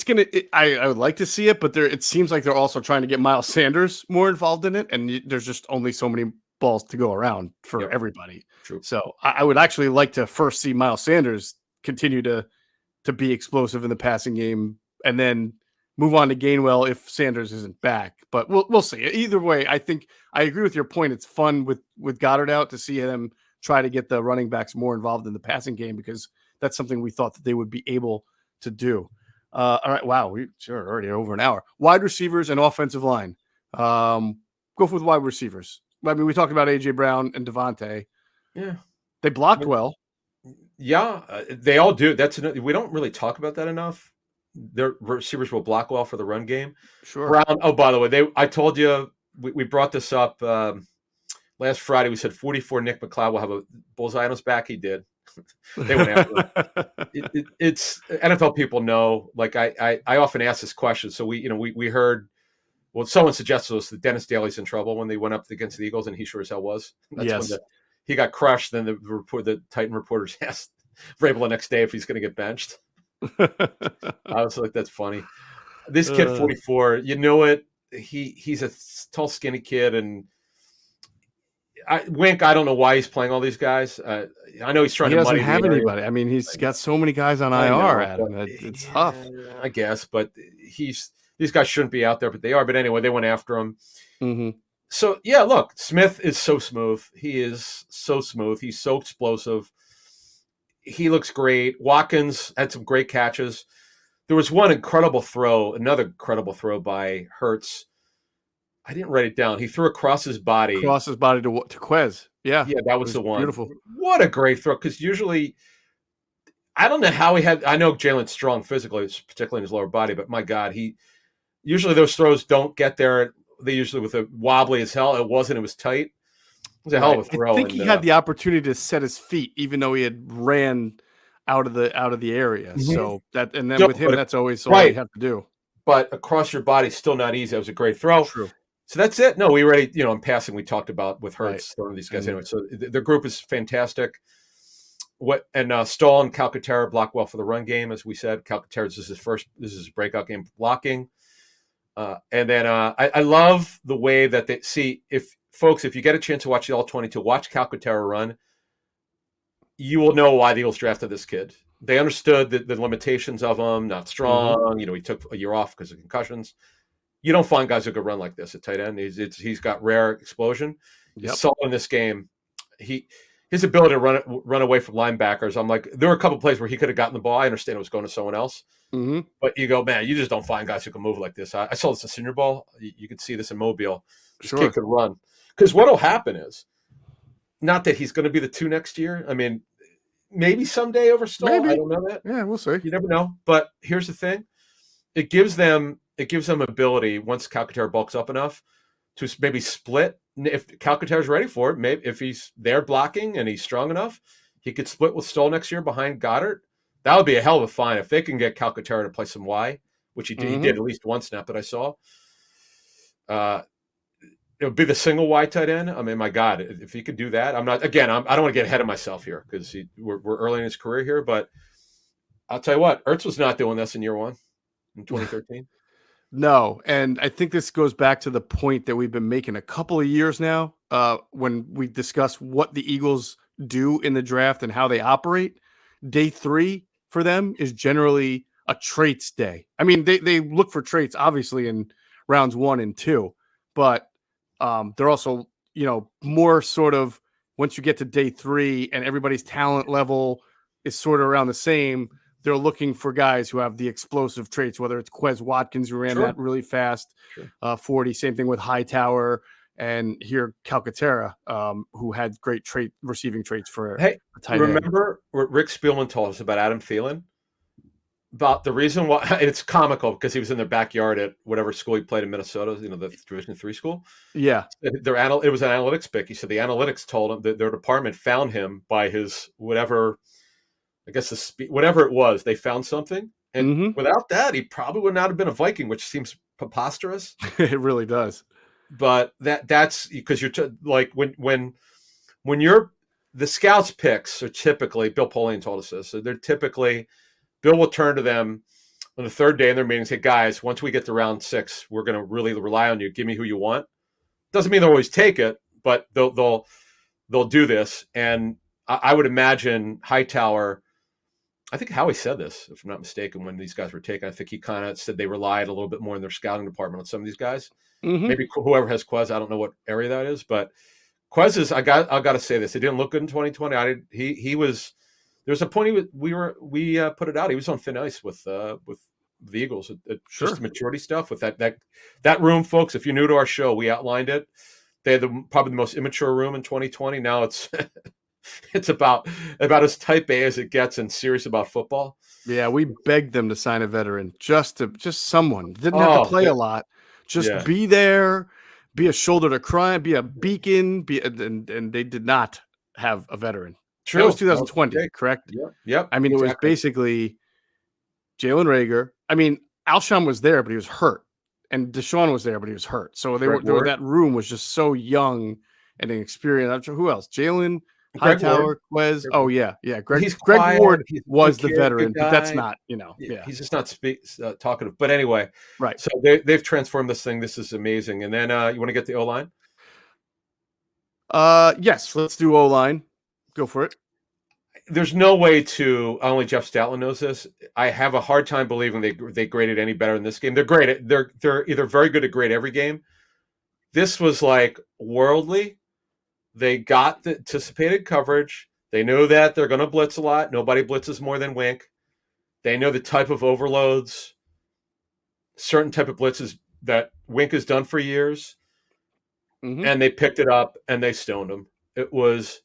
I would like to see it, but it seems like they're also trying to get Miles Sanders more involved in it, and there's just only so many balls to go around for everybody. True. So I would actually like to first see Miles Sanders continue to be explosive in the passing game, and then move on to Gainwell if Sanders isn't back. But we'll see. Either way, I think I agree with your point. It's fun with Goddard out to see them try to get the running backs more involved in the passing game because that's something we thought that they would be able to do. All right. Wow. We're already over an hour. Wide receivers and offensive line. Go with wide receivers. I mean, we talked about A.J. Brown and Devontae. Yeah. They blocked well. Yeah. They all do. We don't really talk about that enough. Their receivers will block well for the run game. Sure. Brown. Oh, by the way, I told you we brought this up last Friday. We said 44 Nick McLeod will have a bullseye on his back. He did. They went after him. It's NFL people know. Like I often ask this question. So we heard. Well, someone suggested to us that Dennis Daly's in trouble when they went up against the Eagles, and he sure as hell was. That's when he got crushed. Then the Titan reporters asked Vrabel the next day if he's going to get benched. I was like, that's funny. This kid, 44, you know it. He's a tall, skinny kid, and Wink. I don't know why he's playing all these guys. I know he's trying to. He doesn't have anybody. I mean, he's got so many guys on IR. Adam, it's tough. I guess, but these guys shouldn't be out there, but they are. But anyway, they went after him. Mm-hmm. So yeah, look, Smith is so smooth. He is so smooth. He's so explosive. He looks great. Watkins had some great catches. There was another incredible throw by Hurts. I didn't write it down. He threw across his body. To Quez. Yeah. Yeah, that was the one. Beautiful. What a great throw. Because usually, I don't know how I know Jalen's strong physically, particularly in his lower body, but my God, usually those throws don't get there. They usually with a wobbly as hell. It wasn't. It was tight. It was a hell of a throw. I think he had the opportunity to set his feet, even though he had ran out of the area. Mm-hmm. So with him, that's always all you have to do. But across your body, still not easy. That was a great throw. True. So that's it. No, we already, in passing, we talked about with Hurts throwing these guys anyway. So their group is fantastic. Stahl and Calcaterra block well for the run game, as we said. Calcaterra, this is his breakout game blocking. And then I love the way that they see if you get a chance to watch the All-22, watch Calcaterra run. You will know why the Eagles drafted this kid. They understood the limitations of him, not strong. Mm-hmm. He took a year off because of concussions. You don't find guys who could run like this at tight end. He's got rare explosion. You saw in this game, his ability to run away from linebackers. I'm like, there were a couple plays where he could have gotten the ball. I understand it was going to someone else. Mm-hmm. But you go, man, you just don't find guys who can move like this. I saw this in Senior Bowl. You could see this in Mobile. This kid could run. Because what will happen is, not that he's going to be the 2 next year. I mean, maybe someday over Stahl. Maybe. I don't know that. Yeah, we'll see. You never know. But here's the thing. It gives them ability, once Calcaterra bulks up enough, to maybe split. If Calcaterra's ready for it, maybe if he's there blocking and he's strong enough, he could split with Stahl next year behind Goddard. That would be a hell of a find if they can get Calcaterra to play some Y, which he did. Mm-hmm. He did at least one snap that I saw. It would be the single Y tight end. I mean, my God, if he could do that, I don't want to get ahead of myself here because we're early in his career here, but I'll tell you what, Ertz was not doing this in year one in 2013. No, and I think this goes back to the point that we've been making a couple of years now when we discuss what the Eagles do in the draft and how they operate, day 3 for them is generally a traits day. I mean, they look for traits obviously in rounds 1 and 2, but they're also, more sort of once you get to day 3 and everybody's talent level is sort of around the same, they're looking for guys who have the explosive traits, whether it's Quez Watkins, who ran that really fast, 40, same thing with Hightower, and here Calcaterra, who had great receiving traits for a tight end. Remember what Rick Spielman told us about Adam Thielen? About the reason why it's comical because he was in their backyard at whatever school he played in Minnesota, the Division III school. Yeah. It was an analytics pick. He said the analytics told him that their department found him by his whatever, I guess whatever it was, they found something. And without that, he probably would not have been a Viking, which seems preposterous. It really does. But that's because you're like when you're the scouts picks are typically, Bill Polian told us this, so they're typically, Bill will turn to them on the third day in their meeting and say, guys, once we get to round 6, we're going to really rely on you. Give me who you want. Doesn't mean they'll always take it, but they'll do this. And I would imagine Hightower, I think Howie said this, if I'm not mistaken, when these guys were taken. I think he kind of said they relied a little bit more in their scouting department on some of these guys. Maybe whoever has Quez, I don't know what area that is, but Quez is. I got to say this. It didn't look good in 2020. He was. There's a point we put it out. He was on thin ice with the Eagles. Just the maturity stuff with that room, folks. If you're new to our show, we outlined it. They had probably the most immature room in 2020. Now it's it's about as type A as it gets and serious about football. Yeah, we begged them to sign a veteran, just someone. Didn't have to play a lot. Just be there, be a shoulder to cry, be a beacon, and they did not have a veteran. True. That was 2020, correct? Yep. I mean, It was basically Jalen Reagor. I mean, Alshon was there, but he was hurt. And Deshaun was there, but he was hurt. So that room was just so young and inexperienced. Who else? Jalen, Hightower, Quez. Oh, yeah. Greg Ward was the veteran, but that's not, He's just not talkative. But anyway, right. So they've transformed this thing. This is amazing. And then you want to get the O-line? Yes, let's do O-line. Go for it. There's no way to. Only Jeff Stoutland knows this. I have a hard time believing they graded any better in this game. They're great. They're either very good at grade every game. This was like worldly. They got the anticipated coverage. They know that they're going to blitz a lot. Nobody blitzes more than Wink. They know the type of overloads, certain type of blitzes that Wink has done for years. And they picked it up and they stoned him. It was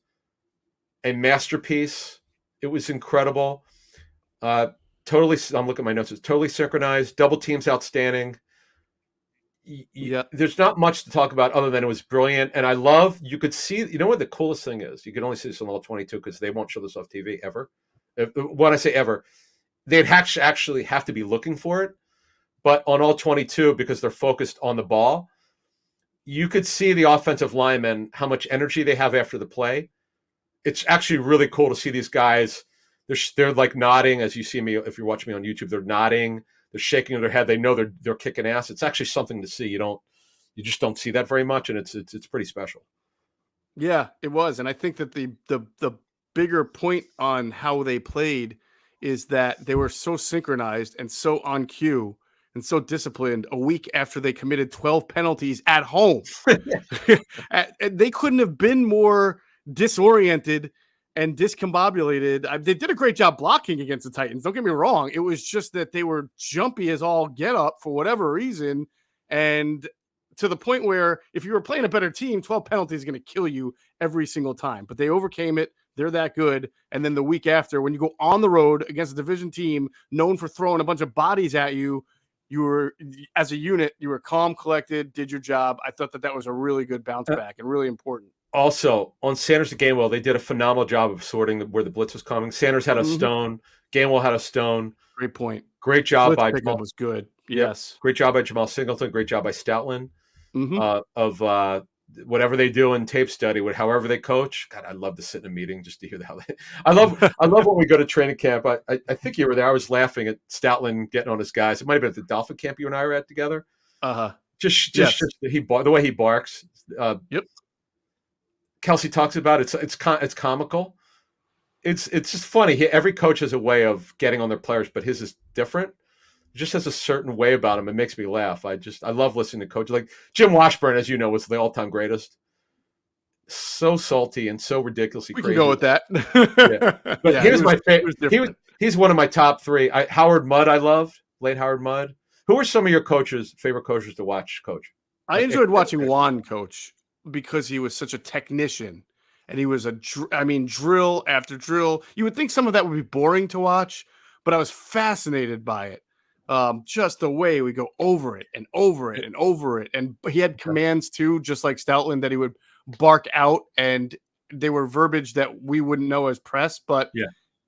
a masterpiece. It was incredible. Totally, I'm looking at my notes. It's totally synchronized. Double teams outstanding. There's not much to talk about other than it was brilliant. And you could see, you know what the coolest thing is? You can only see this on all 22 because they won't show this off TV ever. When I say ever, they'd actually have to be looking for it. But on all 22, because they're focused on the ball, you could see the offensive linemen, how much energy they have after the play. It's actually really cool to see these guys. They're like nodding as you see me. If you're watching me on YouTube, they're nodding. They're shaking their head. They know they're kicking ass. It's actually something to see. You just don't see that very much, and it's pretty special. Yeah, it was, and I think that the bigger point on how they played is that they were so synchronized and so on cue and so disciplined a week after they committed 12 penalties at home. They couldn't have been more disoriented and discombobulated. They did a great job blocking against the Titans. Don't get me wrong. It was just that they were jumpy as all get up for whatever reason. And to the point where if you were playing a better team, 12 penalties is going to kill you every single time. But they overcame it. They're that good. And then the week after, when you go on the road against a division team known for throwing a bunch of bodies at you, you were, as a unit, you were calm, collected, did your job. I thought that was a really good bounce back and really important. Also, on Sanders and Gainwell, they did a phenomenal job of sorting where the blitz was coming. Sanders had a stone. Gainwell had a stone. Great point. Great job by Jamal. Was good. Yes. Great job by Jamal Singleton. Great job by Stoutland. Of whatever they do in tape study, however they coach. God, I'd love to sit in a meeting just to hear how they. I love when we go to training camp. I think you were there. I was laughing at Stoutland getting on his guys. It might have been at the Dolphin camp you and I were at together. Uh-huh. Just the way he barks. Yep. Kelsey talks about. It's comical. It's just funny. Every coach has a way of getting on their players, but his is different. It just has a certain way about him. It makes me laugh. I love listening to coaches like Jim Washburn, as you know, was the all-time greatest. So salty and so ridiculously crazy. We can go with that. Yeah. But here's my favorite. He's one of my top three. Howard Mudd, I loved. Late Howard Mudd. Who are some of your favorite coaches to watch coach? I enjoyed watching Juan coach because he was such a technician. And he was drill after drill. You would think some of that would be boring to watch, but I was fascinated by it. Just the way we go over it and over it and over it. And he had commands too, just like Stoutland, that he would bark out, and they were verbiage that we wouldn't know as press, but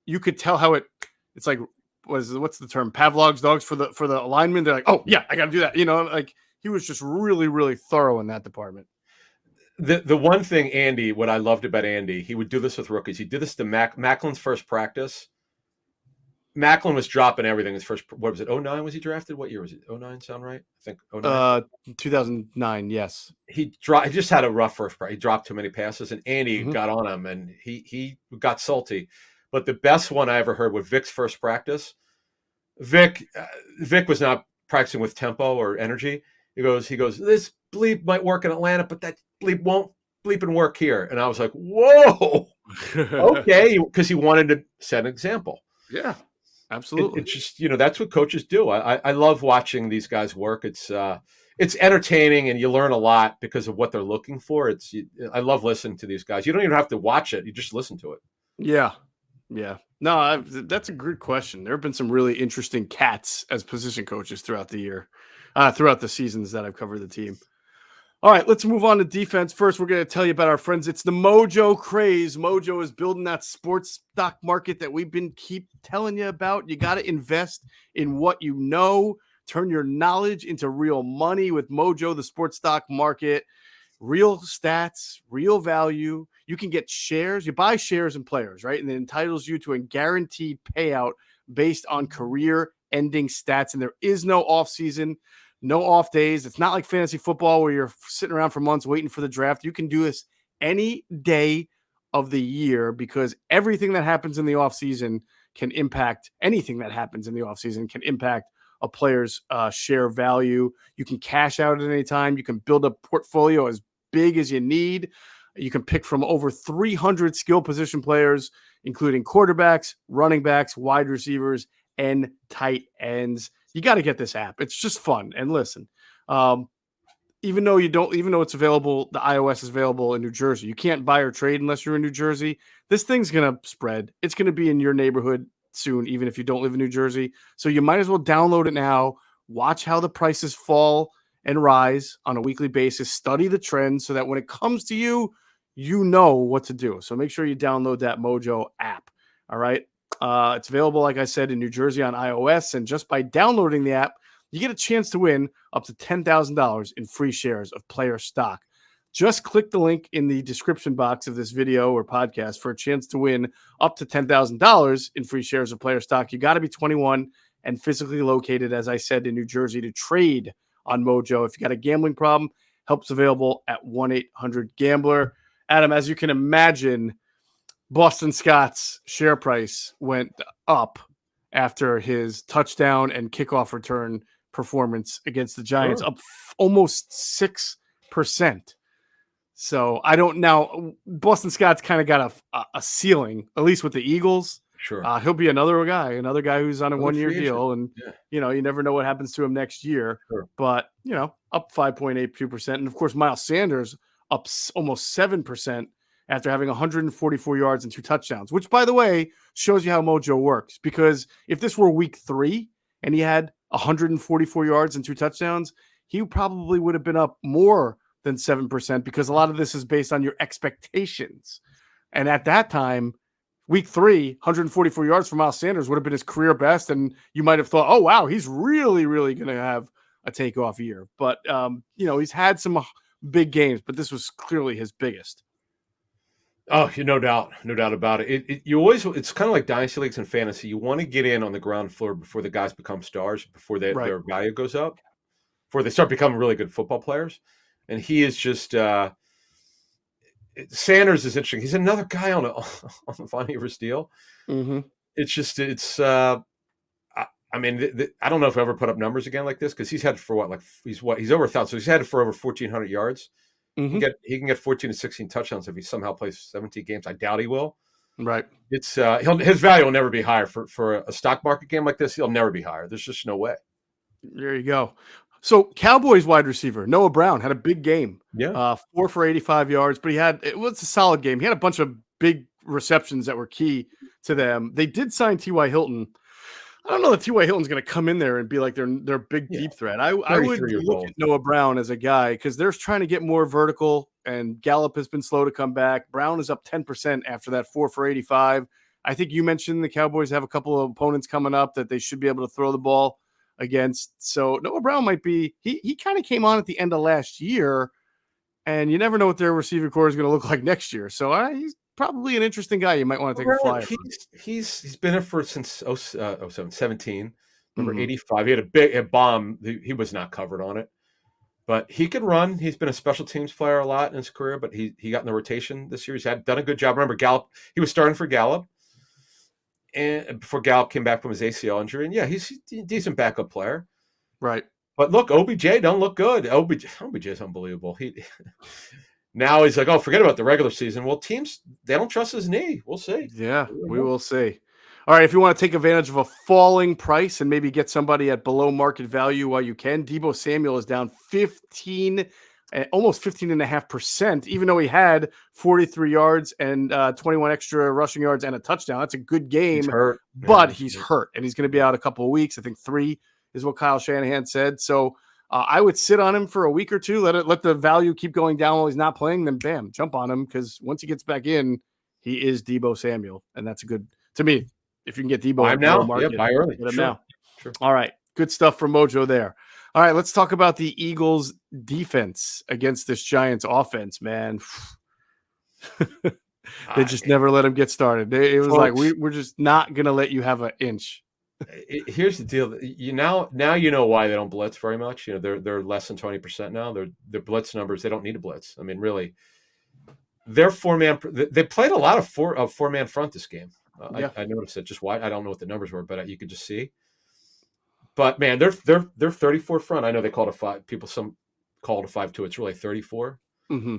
you could tell how it's like, what's the term? Pavlov's dogs for the alignment. They're like, oh yeah, I got to do that. Like he was just really, really thorough in that department. The one thing, Andy, what I loved about Andy, he would do this with rookies. He did this to Macklin's first practice. Macklin was dropping everything. His first, what was it? 09 was he drafted? What year was it? 09 sound right? I think 09. 2009. Yes. He just had a rough first practice. He dropped too many passes, and Andy got on him, and he got salty. But the best one I ever heard was Vic's first practice. Vic was not practicing with tempo or energy. He goes, this bleep might work in Atlanta, but that bleep won't bleep and work here. And I was like, whoa, okay, because he wanted to set an example. Yeah, absolutely. It's just, that's what coaches do. I love watching these guys work. It's entertaining, and you learn a lot because of what they're looking for. I love listening to these guys. You don't even have to watch it. You just listen to it. Yeah. Yeah. No, that's a good question. There have been some really interesting cats as position coaches throughout the year, throughout the seasons that I've covered the team. All right, let's move on to defense. First, we're going to tell you about our friends. It's the Mojo craze. Mojo is building that sports stock market that we've been keep telling you about. You got to invest in what you know. Turn your knowledge into real money with Mojo, the sports stock market. Real stats, real value. You can get shares. You buy shares and players, right? And it entitles you to a guaranteed payout based on career-ending stats. And there is no off-season, no off days. It's not like fantasy football where you're sitting around for months waiting for the draft. You can do this any day of the year because everything that happens in the offseason can impact anything that happens in the offseason can impact a player's share value. You can cash out at any time. You can build a portfolio as big as you need. You can pick from over 300 skill position players, including quarterbacks, running backs, wide receivers, and tight ends. You got to get this app. It's just fun. And listen, even though it's available, the iOS is available in New Jersey. You can't buy or trade unless you're in New Jersey. This thing's going to spread. It's going to be in your neighborhood soon, even if you don't live in New Jersey. So you might as well download it now. Watch how the prices fall and rise on a weekly basis. Study the trends so that when it comes to you, you know what to do. So make sure you download that Mojo app. All right. It's available, like I said, in New Jersey on iOS. And just by downloading the app, you get a chance to win up to $10,000 in free shares of player stock. Just click the link in the description box of this video or podcast for a chance to win up to $10,000 in free shares of player stock. You got to be 21 and physically located, as I said, in New Jersey to trade on Mojo. If you got a gambling problem, help's available at 1-800-GAMBLER. Adam, as you can imagine, Boston Scott's share price went up after his touchdown and kickoff return performance against the Giants, up almost 6%. So I don't know. Boston Scott's kind of got a ceiling, at least with the Eagles. Sure. He'll be another guy who's on a one-year deal. And, you never know what happens to him next year. Sure. But, up 5.82%. And, of course, Miles Sanders up almost 7% after having 144 yards and 2 touchdowns, which, by the way, shows you how Mojo works. Because if this were week 3 and he had 144 yards and 2 touchdowns, he probably would have been up more than 7% because a lot of this is based on your expectations. And at that time, week 3, 144 yards for Miles Sanders would have been his career best. And you might have thought, oh, wow, he's really, really going to have a takeoff year. But, he's had some big games, but this was clearly his biggest. Oh, no doubt about it. It's kind of like dynasty leagues and fantasy. You want to get in on the ground floor before the guys become stars, before their value goes up, before they start becoming really good football players. And he is just, Sanders is interesting. He's another guy on the final year deal. Mm-hmm. It's. I mean, I don't know if I ever put up numbers again like this because he's had for he's over 1,000. So he's had it for over 1,400 yards. Mm-hmm. He can get 14 to 16 touchdowns if he somehow plays 17 games. I doubt he will. Right. It's his value will never be higher for a stock market game like this. He'll never be higher. There's just no way. There you go. So Cowboys wide receiver Noah Brown had a big game. Yeah. 4 for 85 yards, but it was a solid game. He had a bunch of big receptions that were key to them. They did sign T.Y. Hilton. I don't know that T.Y. Hilton's going to come in there and be like their big deep threat. I would look at Noah Brown as a guy because they're trying to get more vertical, and Gallup has been slow to come back. Brown is up 10% after that 4 for 85. I think you mentioned the Cowboys have a couple of opponents coming up that they should be able to throw the ball against. So Noah Brown might be he kind of came on at the end of last year, and you never know what their receiving core is going to look like next year. So he's probably an interesting guy you might want to take a flyer. He's been there since 17. Remember 85. He had a bomb. He was not covered on it, but he could run. He's been a special teams player a lot in his career, but he got in the rotation this year. He's done a good job. Remember Gallup? He was starting for Gallup, and before Gallup came back from his ACL injury, and yeah, he's a decent backup player, right? But look, OBJ don't look good. OBJ is unbelievable. Now he's like, oh, forget about the regular season. Well, teams, they don't trust his knee. We'll see. Yeah, we will see. All right, if you want to take advantage of a falling price and maybe get somebody at below market value while you can, Deebo Samuel is down almost 15.5%, even though he had 43 yards and 21 extra rushing yards and a touchdown. That's a good game, he's hurt, but he's hurt, and he's going to be out a couple of weeks. I think 3 is what Kyle Shanahan said. So I would sit on him for a week or two, let the value keep going down while he's not playing, then bam, jump on him, because once he gets back in, he is Deebo Samuel, and that's a good – to me, if you can get Deebo at now, market, buy early. Get him now. Sure. All right, good stuff from Mojo there. All right, let's talk about the Eagles' defense against this Giants' offense, man. They just never let him get started. It was like, we're just not going to let you have an inch. Here's the deal. Now you know why they don't blitz very much. You know, they're less than 20% now. Their blitz numbers, they don't need a blitz. I mean, really, they're 4-man. They played a lot of four-man front this game. I noticed it just why I don't know what the numbers were, but you could just see. But man, they're 34 front. I know they called it 5. Some called it 5-2. It's really 34. Mm-hmm.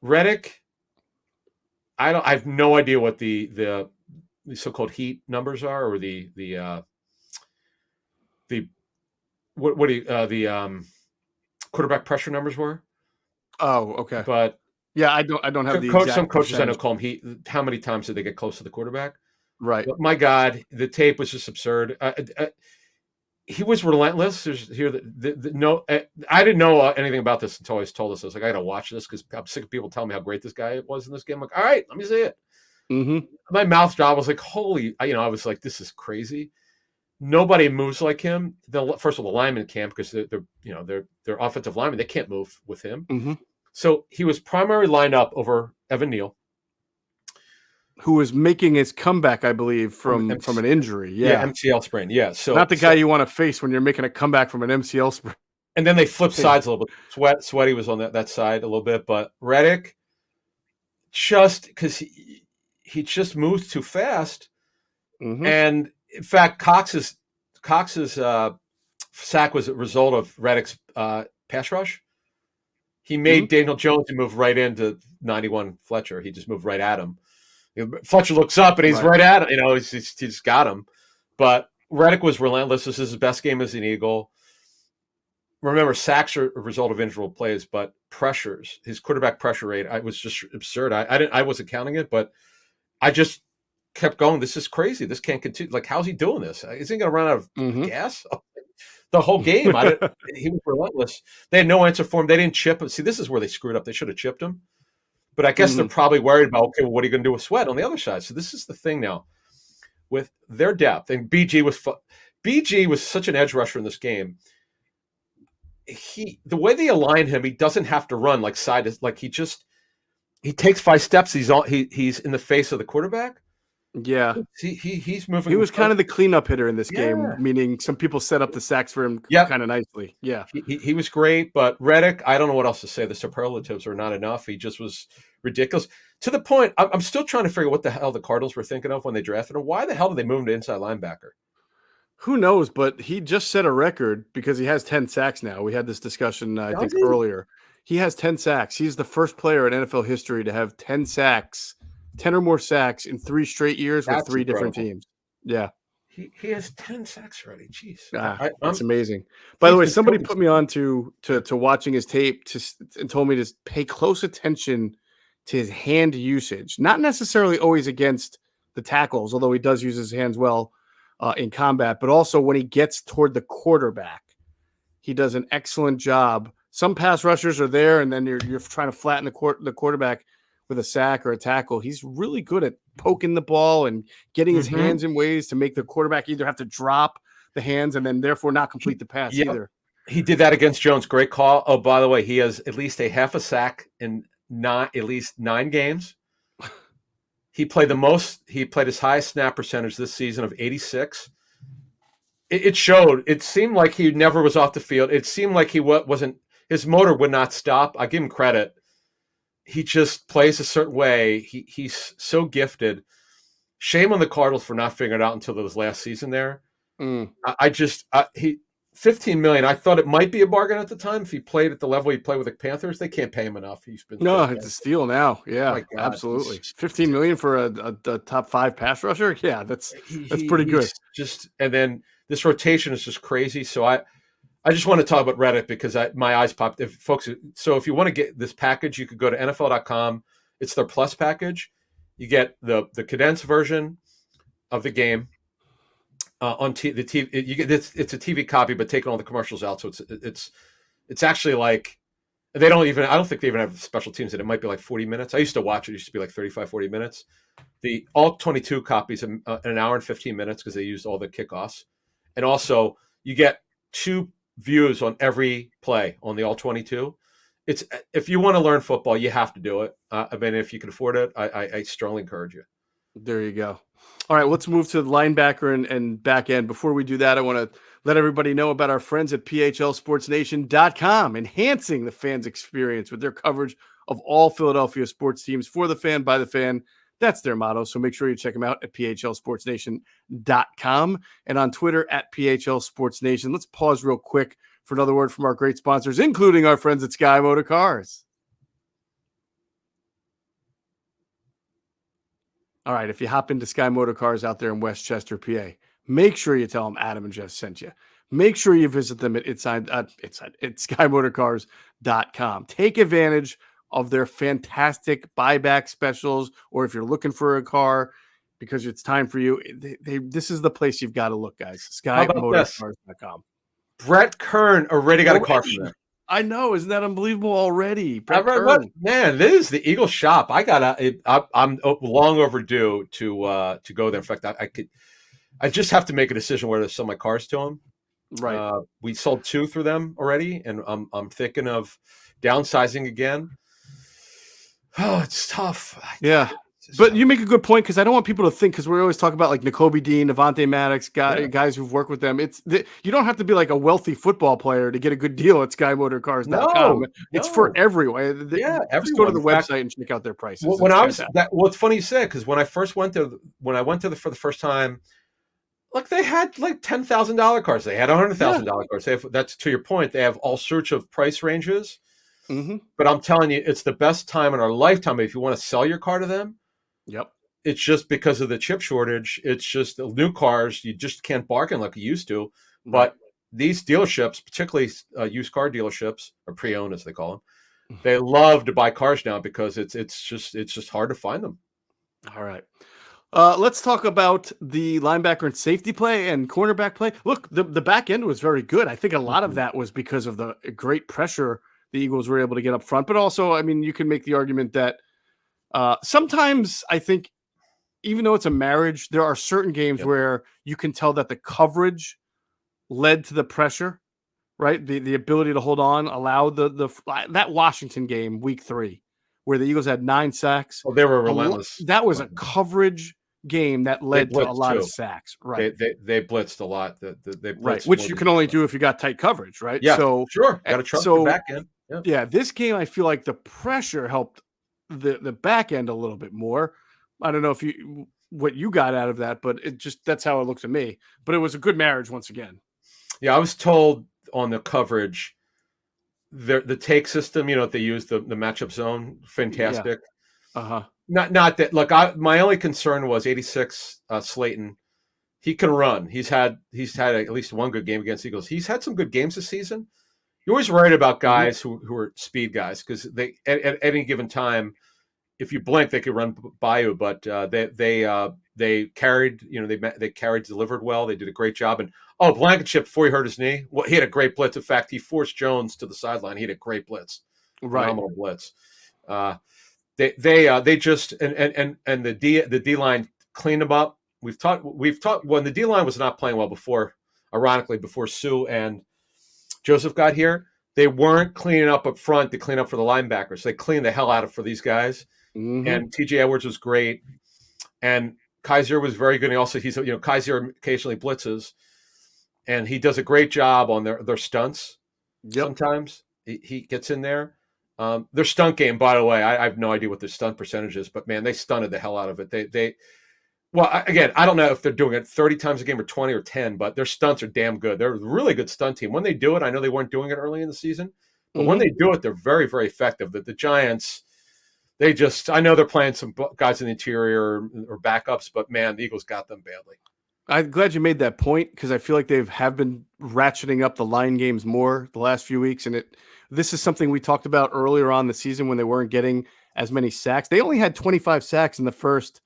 Reddick, I have no idea what the so-called heat numbers are, or the quarterback pressure numbers were. Oh, okay. But yeah, I don't have the exact some coaches percentage. I know call them heat. How many times did they get close to the quarterback? Right. But my God, the tape was just absurd. He was relentless. I didn't know anything about this until he told us. I was like, I got to watch this because I'm sick of people telling me how great this guy was in this game. I'm like, all right, let me see it. Mm-hmm. My mouth dropped. I was like, holy, I was like, this is crazy. Nobody moves like him. First of all, the linemen can't, because they're offensive linemen. They can't move with him. Mm-hmm. So he was primarily lined up over Evan Neal, who was making his comeback, I believe, from an injury. Yeah, MCL sprain. Yeah, so not the guy you want to face when you're making a comeback from an MCL sprain. And then they flipped sides a little bit. Sweaty was on that side a little bit, but Reddick, just because he just moves too fast. Mm-hmm. And in fact, Cox's sack was a result of Reddick's pass rush. He made Daniel Jones move right into 91 Fletcher. He just moved right at him. Fletcher looks up and he's right at him. He just got him. But Reddick was relentless. This is his best game as an Eagle. Remember, sacks are a result of individual plays, but pressures, his quarterback pressure rate, was just absurd. I wasn't counting it, but I just kept going. This is crazy. This can't continue. Like, how's he doing this? Is he going to run out of gas? The whole game, he was relentless. They had no answer for him. They didn't chip him. See, this is where they screwed up. They should have chipped him. But I guess they're probably worried about, okay, well, what are you going to do with Sweat on the other side? So this is the thing now. With their depth, and BG was such an edge rusher in this game. The way they align him, he doesn't have to run like he takes 5 steps. He's in the face of the quarterback. Yeah, he's moving. He was kind of the cleanup hitter in this game, meaning some people set up the sacks for him kind of nicely. Yeah, he was great, but Reddick, I don't know what else to say. The superlatives are not enough. He just was ridiculous. To the point, I'm still trying to figure out what the hell the Cardinals were thinking of when they drafted him. Why the hell did they move him to inside linebacker? Who knows? But he just set a record because he has 10 sacks now. We had this discussion, I think, earlier. He has 10 sacks. He's the first player in NFL history to have 10 sacks, 10 or more sacks in 3 straight years with 3 different teams. Yeah. He has 10 sacks already. Jeez. That's amazing. By the way, somebody put me on to watching his tape and told me to pay close attention to his hand usage. Not necessarily always against the tackles, although he does use his hands well in combat, but also when he gets toward the quarterback. He does an excellent job. Some pass rushers are there, and then you're trying to flatten the quarterback with a sack or a tackle. He's really good at poking the ball and getting his hands in ways to make the quarterback either have to drop the hands and then therefore not complete the pass either. He did that against Jones. Great call. Oh, by the way, he has at least a half a sack in at least 9 games. He played his highest snap percentage this season of 86. It showed. It seemed like he never was off the field. It seemed like he wasn't. His motor would not stop. I give him credit. He just plays a certain way. He's so gifted. Shame on the Cardinals for not figuring it out until this last season there. He $15 million. I thought it might be a bargain at the time if he played at the level he played with the Panthers. They can't pay him enough. It's a steal now. Yeah, absolutely. $15 million for a top 5 pass rusher. Yeah, that's pretty good. And then this rotation is just crazy. So I just want to talk about Reddick because my eyes popped. If you want to get this package, you could go to NFL.com. It's their plus package. You get the condensed version of the game on the TV. It's a TV copy, but taking all the commercials out. So it's actually like I don't think they even have special teams in it. It might be like 40 minutes. I used to watch it. It used to be like 35, 40 minutes. The all 22 copies in an hour and 15 minutes because they used all the kickoffs. And also you get 2 views on every play on the all 22. It's if you want to learn football, you have to do it. I mean, if you can afford it, I strongly encourage you. There you go. All right, let's move to the linebacker and back end. Before we do that, I want to let everybody know about our friends at PHLSportsNation.com, enhancing the fans' experience with their coverage of all Philadelphia sports teams for the fan, by the fan. That's their motto. So make sure you check them out at PHLSportsNation.com and on Twitter at PHLSportsNation. Let's pause real quick for another word from our great sponsors, including our friends at Sky Motor Cars. All right, if you hop into Sky Motor Cars out there in Westchester, PA, make sure you tell them Adam and Geoff sent you. Make sure you visit them at SkyMotorCars.com. Take advantage of their fantastic buyback specials, or if you're looking for a car because it's time for you, this is the place you've got to look, guys. SkyMotorCars.com. Brett Kern already got a car from them. I know, isn't that unbelievable already? Man, this is the Eagle shop. I'm long overdue to go there. In fact, I just have to make a decision whether to sell my cars to them. Right. We sold 2 through them already, and I'm thinking of downsizing again. Oh, it's tough. Yeah. But you make a good point because I don't want people to think, because we always talk about like N'Kobe Dean, Avonte Maddox, guys who've worked with them. You don't have to be like a wealthy football player to get a good deal at SkyMotorCars.com. It's for everyone. Yeah, just go to the website and check out their prices. It's funny you said, because when I went to for the first time, like they had like $10,000 cars, they had $100,000 cars. That's to your point. They have all sorts of price ranges. Mm-hmm. But I'm telling you, it's the best time in our lifetime if you want to sell your car to them. Yep. It's just because of the chip shortage. It's just the new cars. You just can't bargain like you used to. But these dealerships, particularly used car dealerships, or pre-owned as they call them, they love to buy cars now because it's just hard to find them. All right. Let's talk about the linebacker and safety play and cornerback play. Look, the back end was very good. I think a lot of that was because of the great pressure the Eagles were able to get up front. But also, I mean, you can make the argument that sometimes I think, even though it's a marriage, there are certain games where you can tell that the coverage led to the pressure, right? The ability to hold on allowed that Washington game, week 3, where the Eagles had 9 sacks. Oh, they were relentless. That was a coverage game that led to a lot of sacks. Right. They blitzed a lot. They blitzed which you can only do if you got tight coverage, right? Yeah, so sure. Got to trust the back end. Yeah, this game, I feel like the pressure helped the back end a little bit more. I don't know what you got out of that, but that's how it looked to me. But it was a good marriage once again. Yeah, I was told on the coverage, the take system, they use the matchup zone, fantastic. Yeah. Not that. Look, my only concern was 86 Slayton. He can run. He's had at least one good game against Eagles. He's had some good games this season. You're always worried about guys who are speed guys because they at any given time, if you blink, they could run by you. But they carried, they carried, delivered well. They did a great job. And Blankenship, before he hurt his knee, he had a great blitz. In fact, he forced Jones to the sideline. He had a great blitz, phenomenal blitz. They just and the D line cleaned them up. We've talked when the D line was not playing well before. Ironically, before Sue and Joseph got here, they weren't cleaning up front to clean up for the linebackers. They cleaned the hell out of for these guys. Mm-hmm. And TJ Edwards was great, and Kaiser was very good. And Kaiser occasionally blitzes, and he does a great job on their stunts. Yep. Sometimes he gets in there. Their stunt game, by the way, I have no idea what their stunt percentage is, but man, they stunted the hell out of it. Again, I don't know if they're doing it 30 times a game or 20 or 10, but their stunts are damn good. They're a really good stunt team. When they do it, I know they weren't doing it early in the season, but when they do it, they're very, very effective. The Giants, I know they're playing some guys in the interior or backups, but man, the Eagles got them badly. I'm glad you made that point because I feel like they have been ratcheting up the line games more the last few weeks. And this is something we talked about earlier on the season when they weren't getting as many sacks. They only had 25 sacks in the first,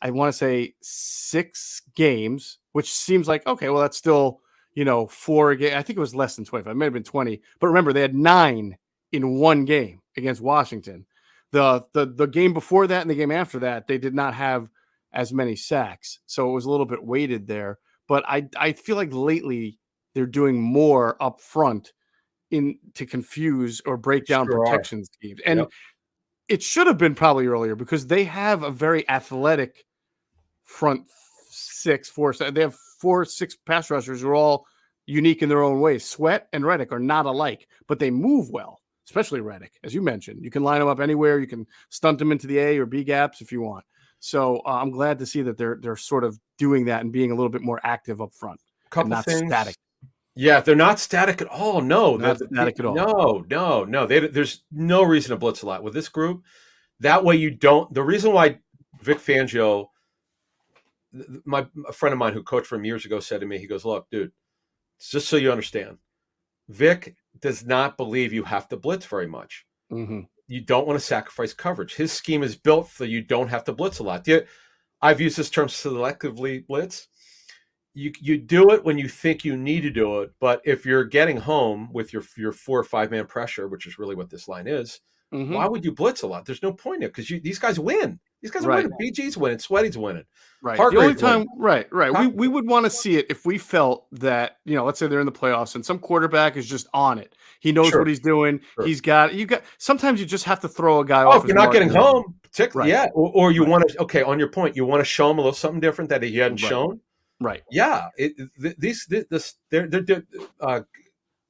I want to say 6 games, which seems like, okay, well, that's still, 4 games. I think it was less than 25. It might have been 20. But remember, they had 9 in one game against Washington. The game before that and the game after that, they did not have as many sacks. So it was a little bit weighted there. But I feel like lately they're doing more up front to confuse or break down protection schemes. And it should have been probably earlier because they have a very athletic front 4. They have 4-6 pass rushers who are all unique in their own ways. Sweat and Reddick are not alike, but they move well, especially Reddick, as you mentioned. You can line them up anywhere. You can stunt them into the A or B gaps if you want. So I'm glad to see that they're sort of doing that and being a little bit more active up front. Couple things. Static. Yeah, they're not static at all. No, not static at all. No. There's no reason to blitz a lot with this group. That way you don't. The reason why Vic Fangio, a friend of mine who coached for him years ago, said to me, he goes, "Look, dude, just so you understand, Vic does not believe you have to blitz very much. Mm-hmm. You don't want to sacrifice coverage. His scheme is built so you don't have to blitz a lot. I've used this term selectively blitz. You do it when you think you need to do it, but if you're getting home with your 4 or 5 man pressure, which is really what this line is, why would you blitz a lot? There's no point in it because these guys win. These guys are winning. BG's winning. Sweaty's winning. Right. The only time, right. We would want to see it if we felt that, let's say they're in the playoffs and some quarterback is just on it. He knows what he's doing. Sure. He's got. Sometimes you just have to throw a guy off. If you're not getting home, particularly, or you want to. Okay, on your point, you want to show him a little something different that he hadn't shown. Right. Yeah.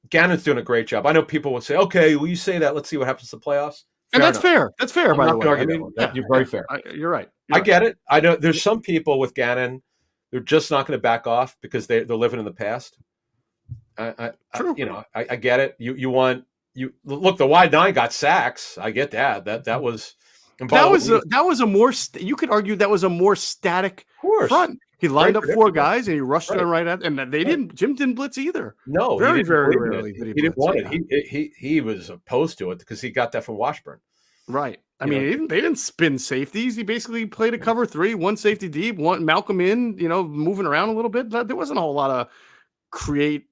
Gannon's doing a great job. I know people will say, "Okay, well, you say that. Let's see what happens in the playoffs." And that's fair. That's fair, by the way. You're very fair. You're right. I get it. I know there's some people with Gannon, they're just not going to back off because they're living in the past. True. I get it. You look. The wide 9 got sacks. I get that. That was a more. You could argue that was a more static front. He lined up 4 guys and he rushed them right at, and they didn't. Jim didn't blitz either. No, very rarely did he didn't want it. He was opposed to it because he got that from Washburn. Right. I mean, they didn't spin safeties. He basically played a cover 3, 1 safety deep, 1 Malcolm in. Moving around a little bit. There wasn't a whole lot of create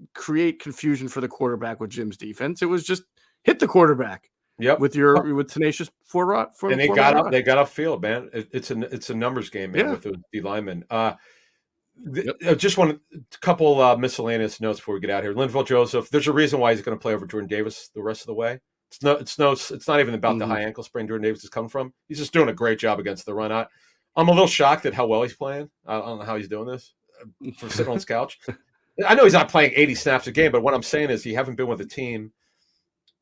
confusion for the quarterback with Jim's defense. It was just hit the quarterback. Yep. With tenacious forward. And they got upfield, man. It's a numbers game, man. With the D linemen. Just want a couple miscellaneous notes before we get out here. Linval Joseph, there's a reason why he's going to play over Jordan Davis the rest of the way. It's not even about the high ankle sprain Jordan Davis is coming from. He's just doing a great job against the run. I'm a little shocked at how well he's playing. I don't know how he's doing this for sitting on his couch. I know he's not playing 80 snaps a game, but what I'm saying is he haven't been with a team.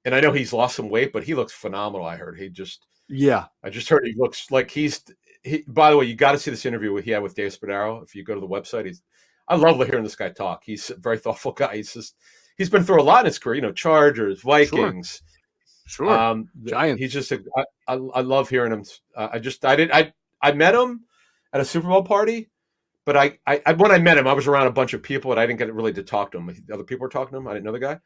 And I know he's lost some weight, but he looks phenomenal. I heard he just Yeah. I just heard he looks like by the way, you got to see this interview he had with Dave Spadaro. If you go to the website, I love hearing this guy talk. He's a very thoughtful guy. He's been through a lot in his career, Chargers, Vikings. Sure. Giants. He's just I love hearing him. I met him at a Super Bowl party, but when I met him, I was around a bunch of people and I didn't get really to talk to him. The other people were talking to him. I didn't know the guy.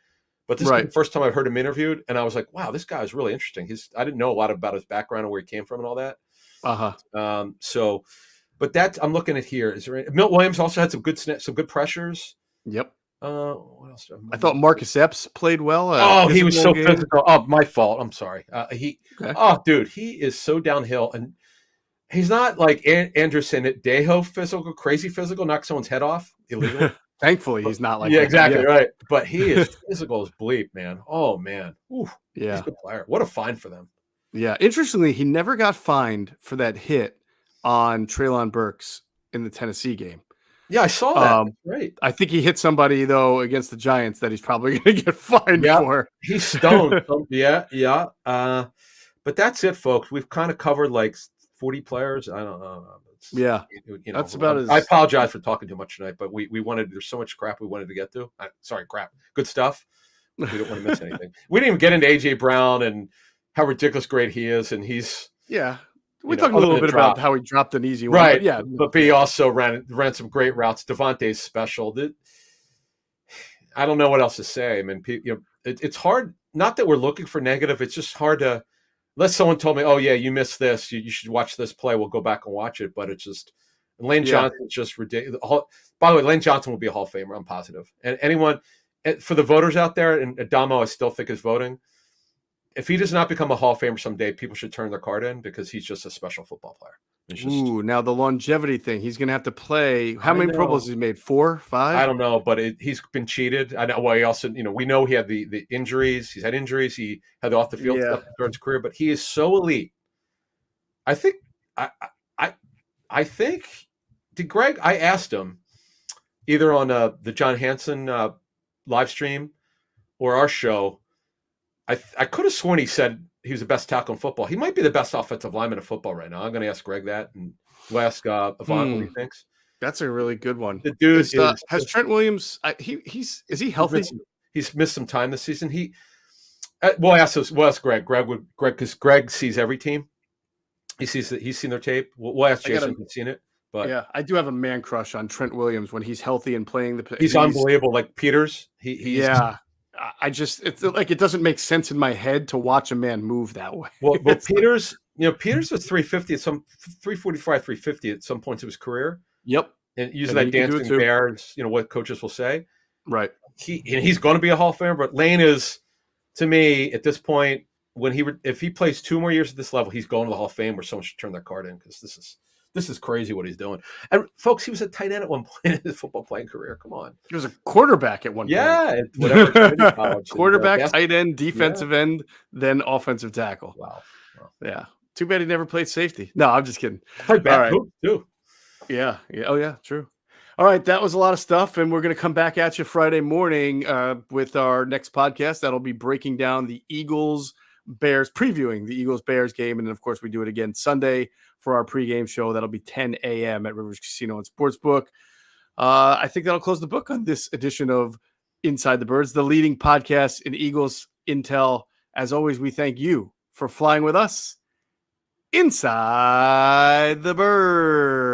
But this is the first time I've heard him interviewed, and I was like, wow, this guy is really interesting. I didn't know a lot about his background and where he came from and all that. But I'm looking at here. Is there Milt Williams also had some good pressures. Yep. What else? I thought Marcus Epps played well. He was so physical. Oh, my fault. I'm sorry. Dude, he is so downhill, and he's not like Anderson at Dejo physical, crazy physical, knock someone's head off illegal. Thankfully, he's not like that. Exactly right. But he is physical as bleep, man. Oh man, he's a good player. What a find for them. Yeah. Interestingly, he never got fined for that hit on Treylon Burks in the Tennessee game. Yeah, I saw that. Right. I think he hit somebody though against the Giants that he's probably going to get fined for. He's stoned. Yeah. But that's it, folks. We've kind of covered like 40 players. I don't know. That's about as. I apologize for talking too much tonight, but we wanted. There's so much crap we wanted to get to. Crap. Good stuff. We don't want to miss anything. We didn't even get into AJ Brown and how ridiculous great he is, and he's. Yeah. We talked a little bit about how he dropped an easy one. Right. But he also ran some great routes. Devontae's special. I don't know what else to say. I mean, it's hard. Not that we're looking for negative. It's just hard to. Unless someone told me, oh, yeah, you missed this. You should watch this play. We'll go back and watch it. But it's just Lane Johnson's just ridiculous. By the way, Lane Johnson will be a Hall of Famer. I'm positive. And anyone, for the voters out there, and Adamo I still think is voting, if he does not become a Hall of Famer someday, people should turn their card in because he's just a special football player. Now the longevity thing. He's going to have to play. How many Pro Bowls has he made? 4, 5? I don't know, but he's been cheated. I know. Well, he also, we know he had the injuries. He's had injuries. He had the off the field stuff during his career, but he is so elite. I think. I think. Did Greg? I asked him either on the John Hansen live stream or our show. I could have sworn he said he was the best tackle in football. He might be the best offensive lineman in football right now. I'm going to ask Greg that, and we'll ask Avant what he thinks. That's a really good one. The dude has Trent Williams. Is he healthy? He's missed some time this season. We'll ask Greg. Greg, because Greg sees every team. He's seen their tape. We'll ask Jason if he's seen it. But yeah, I do have a man crush on Trent Williams when he's healthy and playing He's unbelievable. Like Peters. I just, it's like, it doesn't make sense in my head to watch a man move that way. Well, Peters, Peters was 350 at 345, 350 at some points of his career. Yep. And using that dancing bear, what coaches will say. Right. He's going to be a Hall of Famer, but Lane is, to me, at this point, if he plays 2 more years at this level, he's going to the Hall of Fame where someone should turn their card in because this is crazy what he's doing. And folks, he was a tight end at one point in his football playing career. Come on. He was a quarterback at one point. Yeah. Whatever. Quarterback, tight end, defensive end, then offensive tackle. Wow. Yeah. Too bad he never played safety. No, I'm just kidding. Played back too. Yeah. Oh, yeah. True. All right. That was a lot of stuff. And we're going to come back at you Friday morning with our next podcast. That'll be breaking down the Eagles-Bears, previewing the Eagles-Bears game. And then, of course, we do it again Sunday for our pregame show. That'll be 10 a.m. at Rivers Casino and Sportsbook. I think that'll close the book on this edition of Inside the Birds, the leading podcast in Eagles intel. As always, we thank you for flying with us inside the Birds.